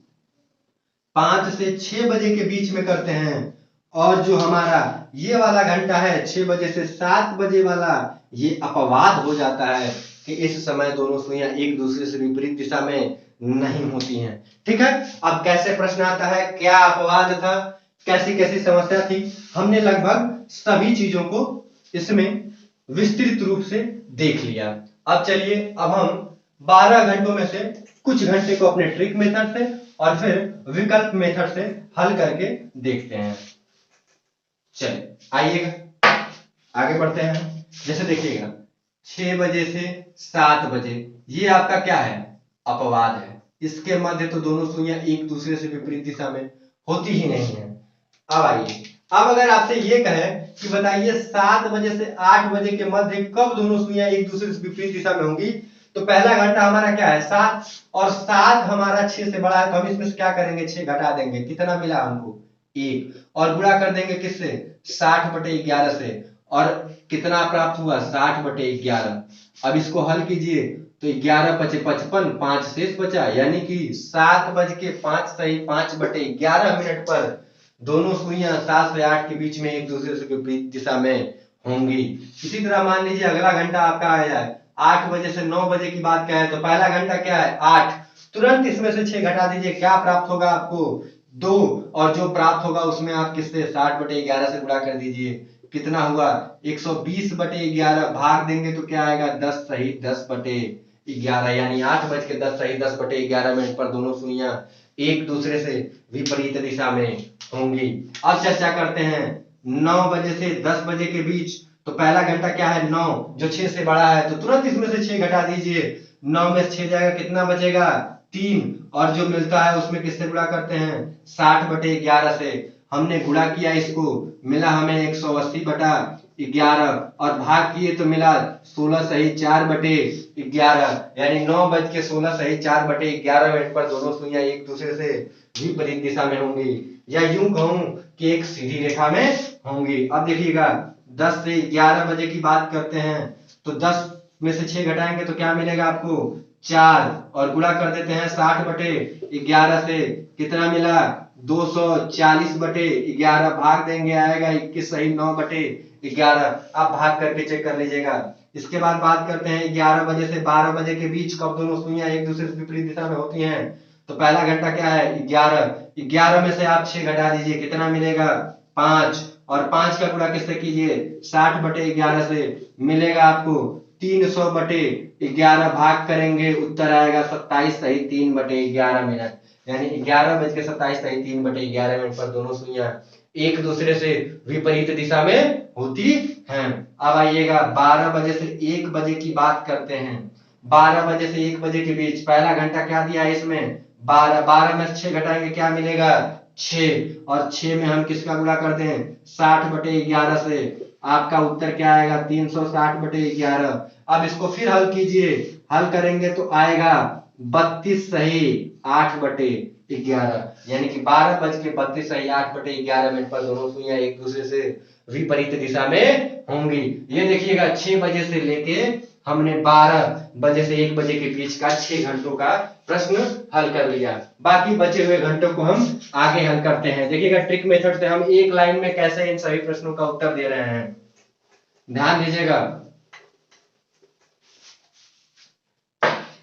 5 से 6 बजे के बीच में करते हैं। और जो हमारा ये वाला घंटा है 6 बजे से 7 बजे वाला, ये अपवाद हो जाता है कि इस समय दोनों सुइयां एक दूसरे से विपरीत दिशा में नहीं होती हैं। ठीक है, अब कैसे प्रश्न आता है, क्या अपवाद था, कैसी कैसी समस्या थी, हमने लगभग सभी चीजों को इसमें विस्तृत रूप से देख लिया। अब चलिए, अब हम 12 घंटों में से कुछ घंटे को अपने ट्रिक मेथड से और फिर विकल्प मेथड से हल करके देखते हैं। चलिए आइएगा, आगे बढ़ते हैं। जैसे देखिएगा, 6 बजे से 7 बजे ये आपका क्या है, अपवाद है। इसके मध्य तो दोनों सुइयां एक दूसरे से विपरीत दिशा में होती ही नहीं है। अब आइए, अब अगर आपसे ये कहे कि बताइए 7 बजे से 8 बजे के मध्य कब दोनों सुइयां एक दूसरे से विपरीत दिशा में होंगी, तो पहला घंटा हमारा क्या है, 7, और 7 हमारा 6 से बड़ा है, तो हम इसमें से क्या करेंगे, 6 घटा देंगे। कितना मिला हमको, 1, और गुणा कर देंगे किससे, 60/11 से, और कितना प्राप्त हुआ, 60/11। अब इसको हल कीजिए तो 11 × 5 = 55, 5 शेष बचा, यानी कि 7:05 पर दोनों सुइयां 7 से 8 के बीच में एक दूसरे से विपरीत दिशा में होंगी। इसी तरह मान लीजिए अगला घंटा आपका आ जाए 8 बजे से 9 बजे की बात करें, तो पहला घंटा क्या है, 8, तुरंत इसमें से 6 घटा दीजिए, क्या प्राप्त होगा आपको, 2, और जो प्राप्त होगा उसमें आप किससे, 60/11 से गुणा कर दीजिए। कितना हुआ, 120/11, भाग देंगे तो क्या आएगा, 10 सही 10/11, यानी 8:10 सही 10/11 पर दोनों सुइयां एक दूसरे से विपरीत दिशा में होंगी। अब चर्चा करते हैं 9 बजे से 10 बजे के बीच। तो पहला घंटा क्या है, 9, जो 6 से बड़ा है, तो तुरंत इसमें से 6 घटा दीजिए। 9 में से 6 जाएगा, कितना बचेगा, 3, और जो मिलता है उसमें किससे गुणा करते हैं, 60/11 से। हमने गुणा किया, इसको मिला हमें 180/11, और भाग किए तो मिला 16 सही 4/11, यानी 9:16 सही 4/11 पर दोनों सुइयां एक दूसरे से विपरीत दिशा में होंगी, या यूं कहूं कि एक सीधी रेखा में होंगी। अब देखिएगा, 10 से 11 बजे की बात करते हैं, तो 10 में से 6 घटाएंगे तो क्या मिलेगा आपको, 4, और गुणा कर देते हैं 60/11 से, कितना मिला, 240/11, भाग देंगे आएगा 21 सही 9/11। आप भाग करके चेक कर लीजिएगा। इसके बाद बात करते हैं 11 बजे से 12 बजे के बीच कब दोनों सुइयां एक दूसरे से विपरीत दिशा में होती हैं। तो पहला घंटा क्या है, 11 में से आप 6 घटा दीजिए, कितना मिलेगा, 5, और 5 का गुणा किससे कीजिए, 60/11 से, मिलेगा आपको 300/11, भाग करेंगे उत्तर आएगा 27 सही 3/11 मिनट, यानी 11:27 सही 3/11 पर दोनों सुइयां एक दूसरे से विपरीत दिशा में होती हैं। अब आइएगा 12 बजे से 1 बजे की बात करते हैं। 12 बजे से 1 बजे के बीच पहला घंटा क्या दिया है इसमें, 12, 12 में 6 घटाएंगे क्या मिलेगा 6, और 6 में हम किसका गुणा करते हैं 60/11 से, आपका उत्तर क्या आएगा 360/11। अब इसको फिर हल कीजिए, हल करेंगे तो आएगा 32 सही 8/11, यानी कि 12:32 सही 8/11 मिनट पर दोनों सुइयां एक दूसरे से विपरीत दिशा में होंगी। ये देखिएगा 6 बजे से लेके हमने 12 बजे से 1 बजे के बीच का 6 घंटों का प्रश्न हल कर लिया। बाकी बचे हुए घंटों को हम आगे हल करते हैं। देखिएगा ट्रिक मेथड से हम एक लाइन में कैसे इन सभी प्रश्नों का उत्तर दे रहे हैं, ध्यान दीजिएगा।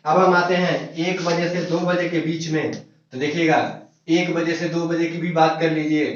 अब हम आते हैं 1 बजे से 2 बजे के बीच में, तो देखिएगा 1 बजे से 2 बजे की भी बात कर लीजिए।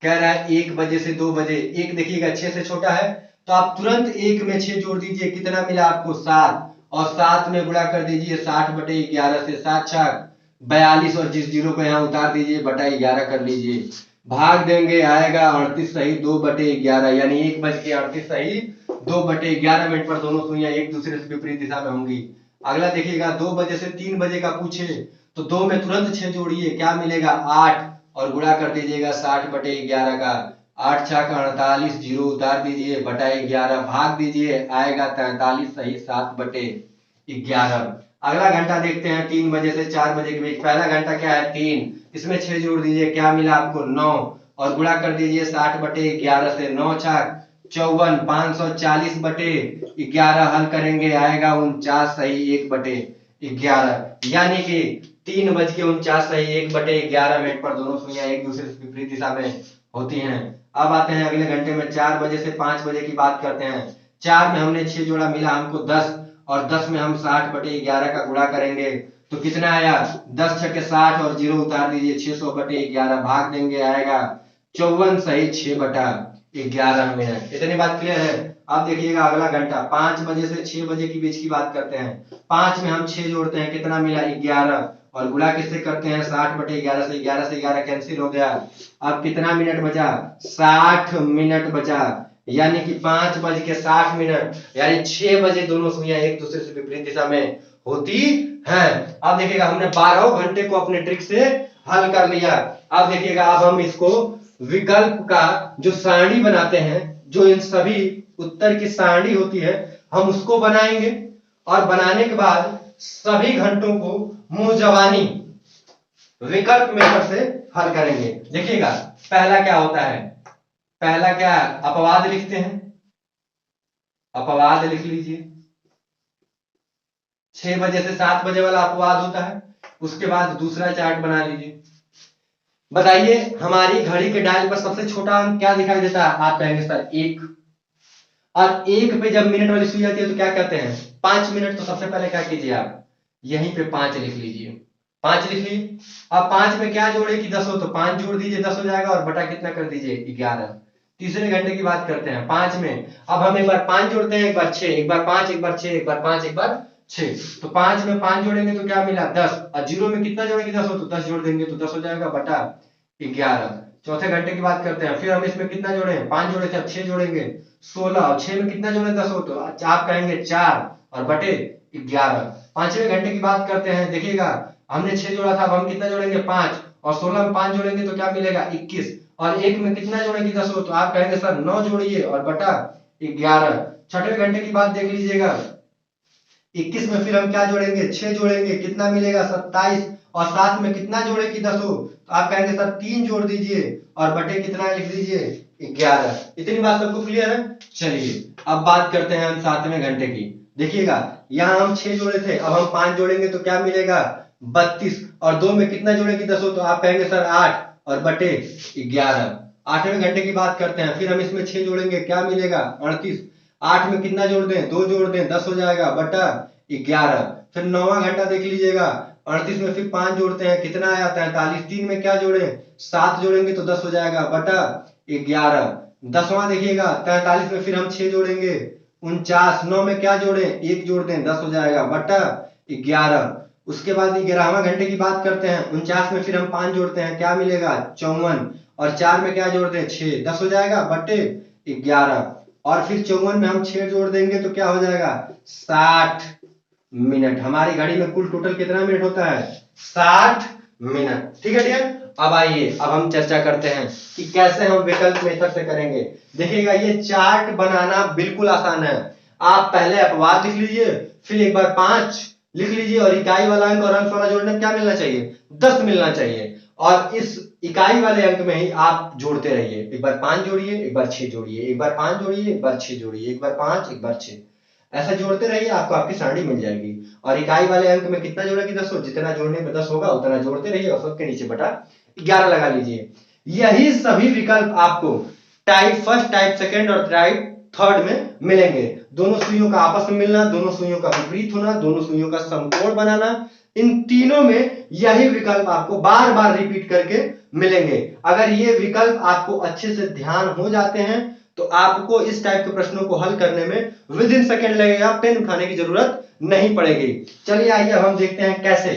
कह रहा है 1 बजे से 2 बजे, एक देखिएगा 6 से छोटा है तो आप तुरंत 1 में 6 जोड़ दीजिए, कितना मिला आपको 7, और 7 में गुणा कर दीजिए 60/11 से, 7 छक 42, और जिस जीरो को यहाँ उतार दीजिए बटा 11 कर लीजिए, भाग देंगे आएगा 38 सही 2/11, यानी 1:38 सही 2/11 मिनट पर दोनों सुइयां एक दूसरे से विपरीत दिशा में होंगी। अगला देखिएगा 2 बजे से 3 बजे का पूछे तो 2 में तुरंत 6 जोड़िए क्या मिलेगा 8, और गुणा कर दीजिएगा 60/11 का, 8 छक 48, जीरो उतार दीजिए बटा 11, भाग दीजिए आएगा 43 सही 7/11। अगला घंटा देखते हैं 3 बजे से 4 बजे के बीच। पहला घंटा क्या है 3, इसमें 6 जोड़ दीजिए क्या मिला आपको 9, और गुणा कर दीजिए 60/11 से, 9 छक 54, 540/11 हल करेंगे आएगा 49 सही 1/11, यानी कि 3:49 सही 1/11 मिनट पर दोनों सुइयां एक दूसरे से विपरीत दिशा में होती हैं। अब आते हैं अगले घंटे में 4 बजे से 5 बजे की बात करते हैं। 4 में हमने 6 जोड़ा मिला हमको 10, और 10 में हम 60/11 का गुणा करेंगे तो कितना आया 10 छक्के 60, और जीरो उतार दीजिए 600/11, भाग देंगे आएगा 54 सही 6/11 मिनट। इतनी बात क्लियर है। अब देखिएगा अगला घंटा 5 बजे से 6 बजे के बीच की बात करते हैं। 5 में हम 6 जोड़ते हैं कितना मिला 11, और गुणा किससे करते हैं 60/11 से, 11 से 11 कैंसिल हो गया। अब कितना मिनट बचा 60 मिनट बचा, यानी कि 5:60, यानी 6 बजे दोनों सुइयां एक दूसरे से विपरीत दिशा में होती हैं। अब देखिएगा हमने 12 घंटे को अपने ट्रिक से हल कर लिया। अब देखिएगा अब हम इसको विकल्प का जो सारणी बनाते हैं, जो इन सभी उत्तर की सारणी होती है, हम उसको बनाएंगे, और बनाने के बाद सभी घंटों को मुंह जबानी विकल्प मेथड से हल करेंगे। देखिएगा पहला क्या होता है, पहला क्या अपवाद लिखते हैं, अपवाद लिख लीजिए। 6 बजे से 7 बजे वाला अपवाद होता है। उसके बाद दूसरा चार्ट बना लीजिए। बताइए हमारी घड़ी के डायल पर सबसे छोटा अंक क्या दिखाई देता है, आप कहेंगे सर 1, और 1 पे जब मिनट वाली सुई आती है तो क्या कहते हैं 5 मिनट। तो सबसे पहले क्या कीजिए आप यहीं पे 5 लिख लीजिए, 5 लिख लीजिए। अब 5 में क्या जोड़े कि 10 हो, तो 5 जोड़ दीजिए 10 हो जाएगा, और बटा कितना कर दीजिए 11। तीसरे घंटे की बात करते हैं 5 में, अब हम एक बार 5 जोड़ते हैं, एक बार 6, एक बार 5, एक बार 6, एक बार 5, एक बार 6, तो 5 में 5 जोड़ेंगे तो क्या मिला 10, और जीरो में कितना जोड़ेंगे 10 हो, तो 10 जोड़ देंगे तो 10 हो जाएगा बटा 11। चौथे घंटे की बात करते हैं, फिर हम इसमें कितना जोड़े 5 जोड़े थे, अब 6 जोड़ेंगे 16, और 6 में कितना जोड़े 10 हो, तो आप कहेंगे 4 और बटे 11। पांचवें घंटे की बात करते हैं, देखिएगा हमने 6 जोड़ा था, अब हम कितना जोड़ेंगे 5, और 16 में 5 जोड़ेंगे तो क्या मिलेगा 21, और 1 में कितना जोड़ेंगे 10 हो, तो आप कहेंगे सर 9 जोड़िए और बटा 11। छठवें घंटे की बात देख लीजिएगा, 21 में फिर हम क्या जोड़ेंगे 6 जोड़ेंगे, कितना मिलेगा 27, और 7 में कितना जोड़े कि 10 हो, तो आप कहेंगे सर 3 जोड़ दीजिए और बटे कितना लिख दीजिए 11। इतनी बात सबको क्लियर है। चलिए अब बात करते हैं हम 7वें घंटे की। देखिएगा यहाँ हम 6 जोड़े थे, अब हम 5 जोड़ेंगे तो क्या मिलेगा 32, और 2 में कितना जोड़े कि 10 हो, तो आप कहेंगे सर 8 और बटे 11। 8वें घंटे की बात करते हैं, फिर हम इसमें 6 जोड़ेंगे क्या मिलेगा 38, 8 में कितना जोड़ दें 2 जोड़ दें 10 हो जाएगा बटा 11। फिर 9वां घंटा देख लीजिएगा, 38 में फिर 5 जोड़ते हैं कितना आया 43, 3 में क्या जोड़े 7 जोड़ेंगे तो 10 हो जाएगा बटा 11। 10वां देखिएगा 43 में फिर हम 6 जोड़ेंगे 49, 9 में क्या जोड़े 1 जोड़ दें 10 हो जाएगा बटा 11। उसके बाद 11वां घंटे की बात करते हैं, 49 में फिर हम 5 जोड़ते हैं क्या मिलेगा 54, और 4 में क्या जोड़ दें 6, 10 हो जाएगा बटे 11। और फिर 54 में हम 6 जोड़ देंगे तो क्या हो जाएगा 60 मिनट। हमारी घड़ी में कुल टोटल कितना मिनट होता है 60 मिनट। ठीक है डियर, अब आइए अब हम चर्चा करते हैं कि कैसे हम विकल्प मेथड से करेंगे। देखिएगा ये चार्ट बनाना बिल्कुल आसान है। आप पहले अपवाद लिख लीजिए, फिर एक बार 5 लिख लीजिए और इकाई वाला अंक और अंश वाला जोड़ने में क्या मिलना चाहिए, 10 मिलना चाहिए। और इस इकाई वाले अंक में ही आप जोड़ते रहिए, एक बार 5 जोड़िए, एक बार 6 जोड़िए, एक बार 5 जोड़िए, एक बार 6 जोड़िए, एक बार 5, एक बार 6, ऐसा जोड़ते रहिए, आपको आपकी सारणी मिल जाएगी। और इकाई वाले अंक में कितना जोड़ेगी, 10 हो, जितना जोड़ने में 10 होगा उतना जोड़ते रहिए और सबके नीचे बटा 11 लगा लीजिए। यही सभी विकल्प आपको टाइप फर्स्ट, टाइप सेकंड और टाइप थर्ड में मिलेंगे। दोनों सुइयों का आपस में मिलना, दोनों सुइयों का विपरीत होना, दोनों सुइयों का समकोण बनाना, इन तीनों में यही विकल्प आपको बार बार रिपीट करके मिलेंगे। अगर ये विकल्प आपको अच्छे से ध्यान हो जाते हैं तो आपको इस टाइप के प्रश्नों को हल करने में विद इन सेकेंड लगेगा, पेन उठाने की जरूरत नहीं पड़ेगी। चलिए आइए अब हम देखते हैं कैसे।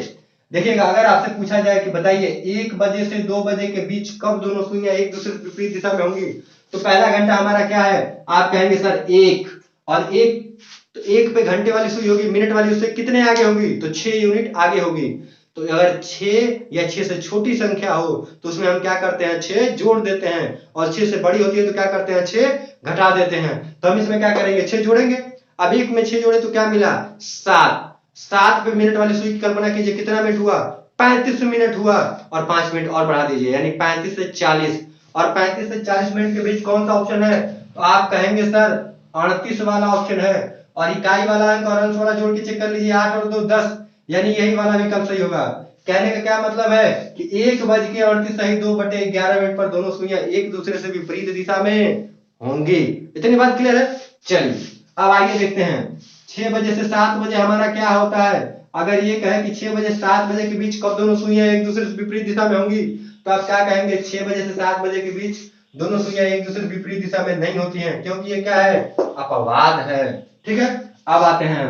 देखिएगा अगर आपसे पूछा जाए कि बताइए 1 बजे से 2 बजे के बीच कब दोनों सुइयां एक दूसरे से विपरीत दिशा में होंगी, तो पहला घंटा हमारा क्या है, आप कहेंगे सर 1, और 1 तो 1 पे घंटे वाली सुई होगी, मिनट वाली उससे कितने आगे होगी, तो 6 यूनिट आगे होगी। तो अगर 6 या 6 से छोटी संख्या हो तो उसमें हम क्या करते हैं, 6 जोड़ देते हैं, और 6 से बड़ी होती है तो क्या करते हैं, 6 घटा देते हैं। तो हम इसमें क्या करेंगे, 6 जोड़ेंगे। अब 1 में 6 जोड़े तो क्या मिला, 7। 7 पे मिनट वाली सुई की कल्पना कीजिए, कितना मिनट हुआ, 35 मिनट हुआ, और 5 मिनट और बढ़ा दीजिए, यानी 35 से 40, और 35 से 40 मिनट के बीच कौन सा ऑप्शन है, तो आप कहेंगे सर 38 वाला ऑप्शन है। और इकाई वाला अंक और अंश वाला जोड़ के चेक कर लीजिए, 8 और 2 10, यानी यही वाला विकल्प सही होगा। कहने का क्या मतलब है कि 1:38 सही 2/11 मिनट पर दोनों सुइयां एक दूसरे से विपरीत दिशा में होंगी। इतनी बात क्लियर है। चलिए अब आगे देखते हैं, 6 बजे से 7 बजे हमारा क्या होता है। अगर ये कहे कि 6 बजे 7 बजे के बीच कब दोनों सुइयां एक दूसरे से विपरीत दिशा में होंगी, तो आप क्या कहेंगे, 6 बजे से 7 बजे के बीच दोनों सुइयां एक दूसरे से विपरीत दिशा में नहीं होती हैं, क्योंकि ये क्या है, अपवाद है। ठीक है, अब आते हैं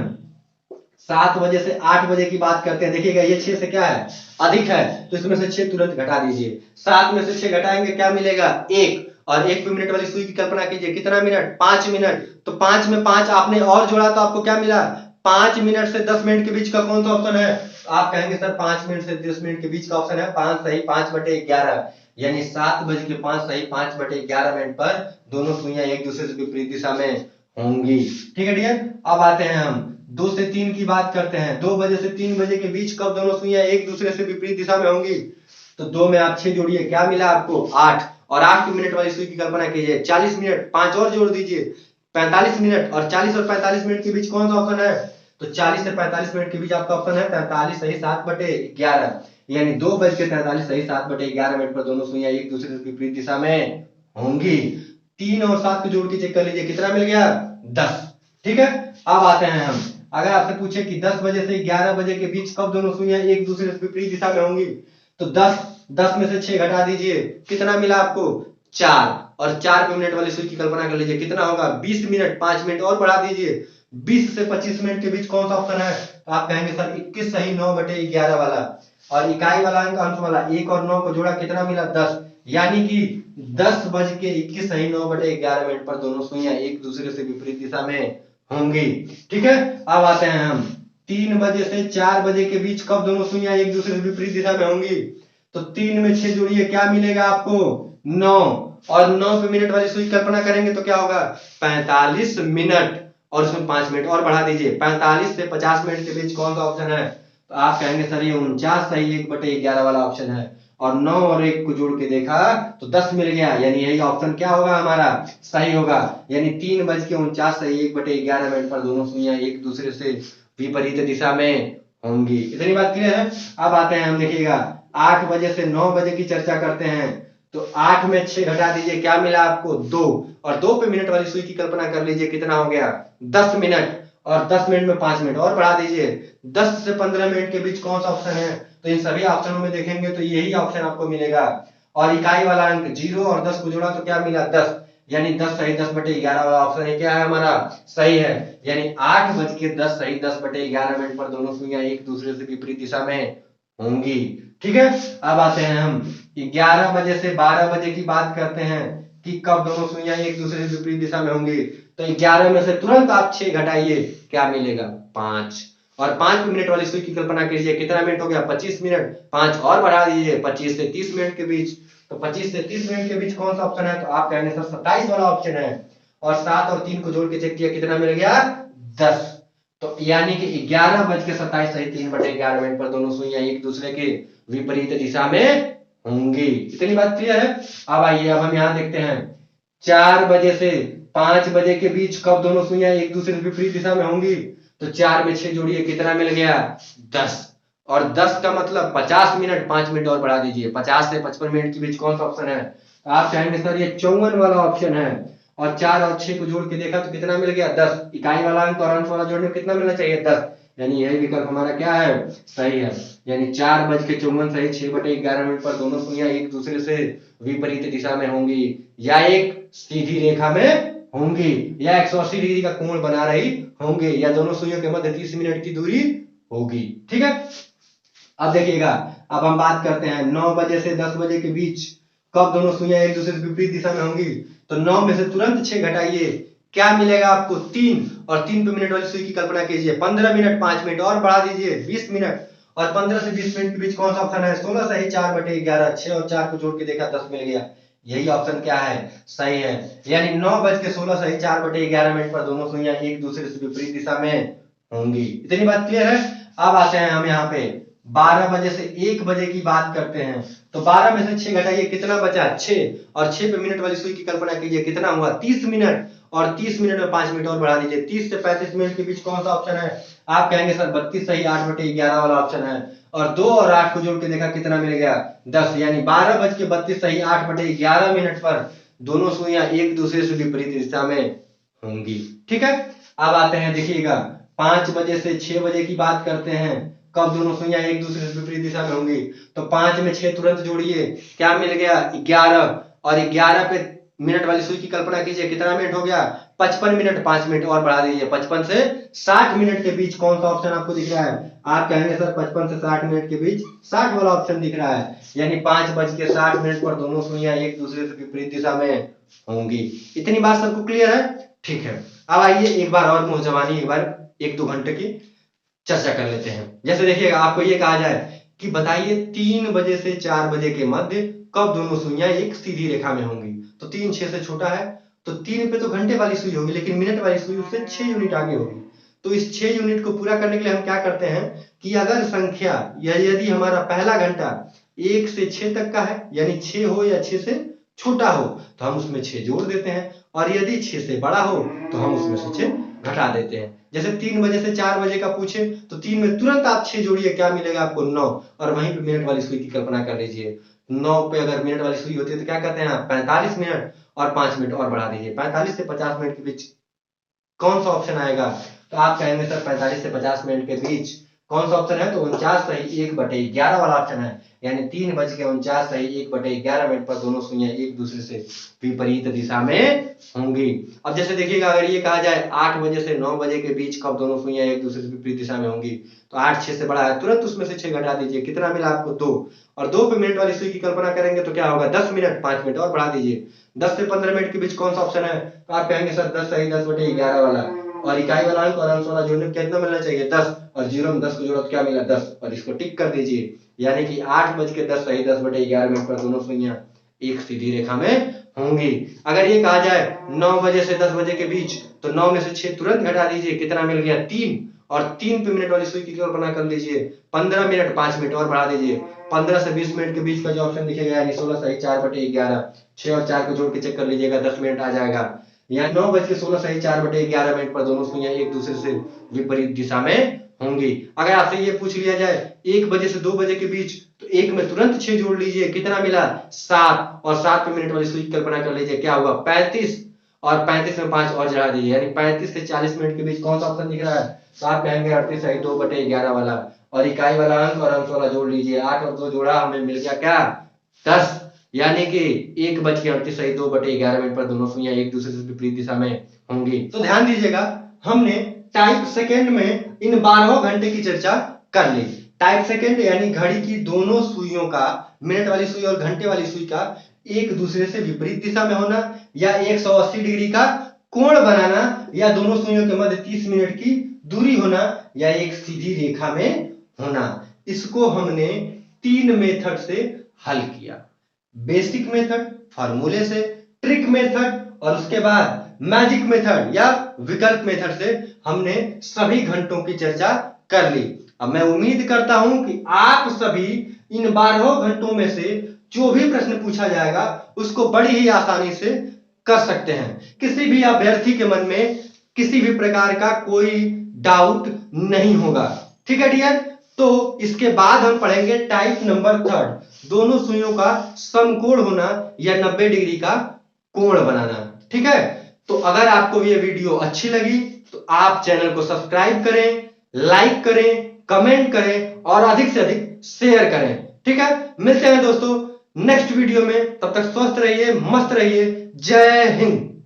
7 बजे से 8 बजे की बात करते हैं। देखिएगा ये 6 से क्या है, अधिक है, तो इसमें से 6 तुरंत घटा दीजिए। 7 में से 6 घटाएंगे क्या मिलेगा, 1, और 1 पे मिनट वाली सुई की कल्पना कीजिए, कितना मिनट, 5 मिनट। तो 5 में 5 आपने और जोड़ा तो आपको क्या मिला, 5 मिनट से 10 मिनट के बीच का कौन सा ऑप्शन है, तो आप कहेंगे सर 5 मिनट से 10 मिनट के बीच का ऑप्शन है 5 सही 5/11, यानी 7 बज के 5 सही 5/11 मिनट पर दोनों सुइयां एक दूसरे से विपरीत दिशा में होंगी। ठीक है डियर, अब आते हैं हम 2 से 3 की बात करते हैं। 2 बजे से 3 बजे के बीच कब दोनों सुइयां एक दूसरे से विपरीत दिशा में होंगी, तो 2 में आप 6 जोड़िए, क्या मिला आपको, 8, और 8 मिनट वाली सुई की कल्पना कीजिए, 40 मिनट, 5 और जोड़ दीजिए, 45 मिनट, और 40 और 45 मिनट के बीच कौन सा ऑप्शन है, तो 40 से 45 मिनट के बीच आपका ऑप्शन है 43 सही 7/11, यानी 2:43 सही 7/11 मिनट पर दोनों सुइयां एक दूसरे से विपरीत दिशा में होंगी। 3 और 7 को जोड़ के चेक कर लीजिए, कितना मिल गया, 10। ठीक है, अब आते हैं हम, अगर आपसे पूछे कि 10 बजे से 11 बजे के बीच कब दोनों सुइयां एक दूसरे से विपरीत दिशा में होंगी, तो 10 में से 6 घटा दीजिए, कितना मिला आपको, 4, और 4 पे मिनट वाली सुई की कल्पना कर लीजिए, कितना होगा, 20 मिनट, 5 मिनट और बढ़ा दीजिए, 20 से 25 मिनट के बीच कौन सा ऑप्शन है, तो आप कहेंगे सर 21 सही 9/11 वाला। और इकाई वाला अंक अंश वाला 1 और 9 को जोड़ा कितना मिला, 10, यानी कि 10:21 सही 9/11 मिनट पर दोनों सुइयां एक दूसरे से विपरीत दिशा में होंगी। ठीक है, अब आते हैं हम 3 बजे से 4 बजे के बीच कब दोनों सुइयां एक दूसरे से विपरीत दिशा में होंगी, तो 3 में 6 जोड़िए, क्या मिलेगा आपको, 9, और 9 पे मिनट वाली सुई कल्पना करेंगे तो क्या होगा, 45 मिनट, और उसमें 5 मिनट और बढ़ा दीजिए, 45 से 50 मिनट के बीच कौन सा ऑप्शन है, तो आप कहेंगे सर ये 49 सही 1/11 वाला ऑप्शन है। और 9 और 1 को जोड़ के देखा तो 10 मिल गया, यानी यही ऑप्शन क्या होगा हमारा, सही होगा, यानी 3:49 सही 1/11 मिनट पर दोनों सुइयां एक दूसरे से विपरीत दिशा में होंगी। इतनी बात क्लियर है। अब आते हैं हम, देखिएगा 8 बजे से 9 बजे की चर्चा करते हैं। तो 8 में 6 घटा दीजिए, क्या मिला आपको, 2, और 2 पे मिनट वाली सुई की कल्पना कर लीजिए, कितना हो गया, 10 मिनट, और 10 मिनट में 5 मिनट और बढ़ा दीजिए, 10 से 15 मिनट के बीच कौन सा ऑप्शन है, तो इन सभी ऑप्शनों में देखेंगे तो यही ऑप्शन आपको मिलेगा। और इकाई वाला अंक 0 और 10 को जोड़ा तो क्या मिला, 10, यानी 10 सही 10/11 वाला ऑप्शन है, क्या है हमारा, सही है, यानी 8:10 सही 10/11 मिनट पर दोनों सुइयां एक दूसरे से विपरीत दिशा में होंगी। ठीक है, अब आते हैं हम 11 बजे से 12 बजे की बात करते हैं कि कब दोनों सुइयां एक दूसरे से विपरीत दिशा में होंगी। तो 11 में से तुरंत आप 6 घटाइए, क्या मिलेगा, 5, और 5 मिनट वाली सुई की कल्पना कीजिए, कितना मिनट हो गया 25 मिनट, 5 और बढ़ा दीजिए 25 से 30 मिनट के बीच। तो 25 से 30 मिनट के बीच कौन सा ऑप्शन है, तो आप कहेंगे सर 27 वाला ऑप्शन है। और 7 और 3 को जोड़ के चेक किया, कितना मिल गया 10। तो यानी कि 11:27 सही 3/11 मिनट पर दोनों सुइयां एक दूसरे के विपरीत दिशा में होंगी। इतनी बात क्लियर है। अब आइए, अब हम यहाँ देखते हैं 4 बजे से 5 बजे के बीच कब दोनों सुइयां एक दूसरे के विपरीत दिशा में होंगी। तो 4 में 6 जोड़िए, कितना मिल गया 10। और 10 का मतलब 50 मिनट, 5 मिनट और बढ़ा दीजिए, 50 से 55 मिनट के बीच कौन सा ऑप्शन है, तो आप चाहेंगे सर ये 54 वाला ऑप्शन है। और 4 और 6 को जोड़ के देखा तो कितना मिल गया 10। इकाई वाला अंक और अंश वाला जोड़ने में कितना मिलना चाहिए 10, यानी यही विकल्प हमारा क्या है, सही है। यानी 4:54 सही 6/11 मिनट पर दोनों सुइयां एक दूसरे से विपरीत दिशा में होंगी, या एक सीधी रेखा में होंगी, या 180 डिग्री का कोण बना रही होंगे, या दोनों सुइयों के मध्य 30 मिनट की दूरी होगी। ठीक है। अब देखिएगा, अब हम बात करते हैं 9 बजे से 10 बजे के बीच कब दोनों सुइयां एक दूसरे से विपरीत दिशा में होंगी। तो 9 में से तुरंत 6 घटाइए, क्या मिलेगा आपको 3। और 3 पे मिनट वाली सुई की कल्पना कीजिए, 15 मिनट, 5 मिनट और बढ़ा दीजिए 20 मिनट। और 15 से 20 मिनट के बीच कौन सा ऑप्शन है, 16 सही 4/11, 6 और 4 को जोड़ के देखा 10 मिल गया, यही ऑप्शन क्या है, सही है। यानी 9:16 सही 4/11 मिनट पर दोनों सुइयां एक दूसरे से विपरीत दिशा में होंगी। इतनी बात क्लियर है। अब आते हैं हम यहाँ पे 12 बजे से 1 बजे की बात करते हैं। तो 12 में से 6 घटाइए, कितना बचा 6। और 6 पे मिनट वाली सुई की कल्पना कीजिए, कितना हुआ 30 मिनट। और 30 मिनट में 5 मिनट और बढ़ा दीजिए, 30 से 35 मिनट के बीच कौन सा ऑप्शन है, आप कहेंगे सर 32 सही 8/11 वाला ऑप्शन है। और 2 और 8 को जोड़ के देखा, कितना मिल गया 10। यानी 12:32 सही 8/11 मिनट पर दोनों सुइयां एक दूसरे से विपरीत दिशा में होंगी। ठीक है। अब आते हैं, देखिएगा 5 बजे से 6 बजे की बात करते हैं, कब दोनों सुइयां एक दूसरे से विपरीत दिशा में होंगी। तो 5 में 6 तुरंत जोड़िए, क्या मिल गया 11। और 11 पे मिनट वाली सुई की कल्पना कीजिए, कितना मिनट हो गया 55 मिनट, 5 मिनट और बढ़ा दीजिए, 55 से 60 मिनट के बीच कौन सा ऑप्शन आपको दिख रहा है, आप कहेंगे सर 55 से 60 मिनट के बीच 60 वाला ऑप्शन दिख रहा है। यानी 5:60 पर दोनों सुइयां एक दूसरे से विपरीत दिशा में होंगी। इतनी बात सबको क्लियर है। ठीक है। अब आइए एक बार और मुंह जबानी, एक बार 1-2 घंटे की चर्चा कर लेते हैं। जैसे देखिएगा, आपको ये कहा जाए कि बताइए 3 बजे से 4 बजे के मध्य कब दोनों सुइयां एक सीधी रेखा में होंगी। तो 3 6 से छोटा है, तो 3 पे तो घंटे वाली सुई होगी, लेकिन मिनट वाली सुई उससे 6 यूनिट आगे होगी। तो इस 6 यूनिट को पूरा करने के लिए हम क्या करते हैं कि अगर संख्या या यदि हमारा पहला घंटा 1 से 6 तक का है, यानी 6 हो या 6 से छोटा हो, तो हम उसमें 6 जोड़ देते हैं। और यदि 6 से बड़ा हो तो हम उसमें से 6 घटा देते हैं। जैसे 3 बजे से 4 बजे का पूछे, तो 3 में तुरंत आप 6 जोड़िए, क्या मिलेगा आपको 9। और वहीं पे मिनट वाली सुई की कल्पना कर लीजिए, 9 पे अगर मिनट वाली सुई होती है तो क्या कहते हैं आप 45 मिनट, और 5 मिनट और बढ़ा दीजिए, 45 से 50 मिनट के बीच कौन सा ऑप्शन आएगा, तो आप कहेंगे सर 45 से 50 मिनट के बीच कौन सा ऑप्शन है, तो 49 सही 1/11 वाला ऑप्शन है। यानी 3:49 सही 1/11 मिनट पर दोनों सुइयां एक दूसरे से विपरीत दिशा में होंगी। अब जैसे देखिएगा, अगर ये कहा जाए 8 बजे से 9 बजे के बीच कब दोनों सुइयां एक दूसरे से विपरीत दिशा में होंगी, तो 8 6 से बड़ा है, तुरंत उसमें से 6 घटा दीजिए, कितना मिला आपको 2। और 2 पे मिनट वाली सुई की कल्पना करेंगे तो क्या होगा 10 मिनट, 5 मिनट और बढ़ा दीजिए, 10 से 15 मिनट के बीच कौन सा ऑप्शन है, तो आप कहेंगे सर 10 सही 10/11 वाला। और इकाई वाला अंक और अंश वाला जोड़ने में कितना मिलना चाहिए 10, और 0 में 10 को जोड़ो तो क्या मिला 10, और इसको टिक कर दीजिए। यानी कि 8:10 सही 10/11 मिनट पर दोनों सुइयां एक सीधी रेखा में होंगी। अगर ये कहा जाए 9 बजे से 10 बजे के बीच, तो 9 में से 6 तुरंत घटा दीजिए, कितना मिल गया 3। और 3 पे मिनट वाली सुई की कल्पना कर लीजिए, 15 मिनट, 5 मिनट और बढ़ा दीजिए, 15 से 20 मिनट के बीच का जो ऑप्शन दिखेगा, यानी 16 सही 4/11, 6 और 4 को जोड़ के चेक कर लीजिएगा, 10 मिनट आ जाएगा। यहाँ 9:16 सही 4/11 मिनट पर दोनों सुइयां एक दूसरे से विपरीत दिशा में होंगी। अगर आपसे ये पूछ लिया जाए 1 बजे से 2 बजे के बीच, तो 1 में तुरंत 6 जोड़ लीजिए, कितना मिला 7। और 7 पे मिनट वाली सुई की कल्पना कर लीजिए, क्या होगा 35। और 35 में 5 और चढ़ा दीजिए, यानी 35 से 40 मिनट के बीच कौन सा ऑप्शन दिख रहा है, तो आप कहेंगे 38 सही 2/11 वाला। और इकाई वाला अंक और अंश वाला जोड़ लीजिए, 8 और 2 जोड़ा, हमें मिल गया क्या 10। यानी कि 1:38 सही 2/11 मिनट पर दोनों सुइयां एक दूसरे से विपरीत दिशा में होंगी। तो ध्यान दीजिएगा, हमने टाइप सेकेंड में इन 12 घंटे की चर्चा कर ली। टाइप सेकेंड यानी घड़ी की दोनों सुइयों का, मिनट वाली सुई और घंटे वाली सुई का एक दूसरे से विपरीत दिशा में होना, या 180 डिग्री का कोण बनाना, या दोनों सुइयों के मध्य 30 मिनट की दूरी होना या एक सीधी रेखा में होना। इसको हमने 3 मेथड से हल किया। बेसिक मेथड फार्मूले से, ट्रिक मेथड और उसके बाद मैजिक मेथड या विकल्प मेथड से हमने सभी घंटों की चर्चा कर ली। अब मैं उम्मीद करता हूं कि आप सभी इन 12 घंटों में से जो भी प्रश्न पूछा जाएगा उसको बड़ी ही आसानी से कर सकते हैं। किसी भी अभ्यर्थी के मन में किसी भी प्रकार का कोई डाउट नहीं होगा। ठीक है डियर, तो इसके बाद हम पढ़ेंगे टाइप नंबर 3, दोनों सुइयों का समकोण होना या 90 डिग्री का कोण बनाना। ठीक है, तो अगर आपको ये वीडियो अच्छी लगी तो आप चैनल को सब्सक्राइब करें, लाइक करें, कमेंट करें और अधिक से अधिक शेयर करें। ठीक है, मिलते हैं दोस्तों नेक्स्ट वीडियो में। तब तक स्वस्थ रहिए, मस्त रहिए। जय हिंद।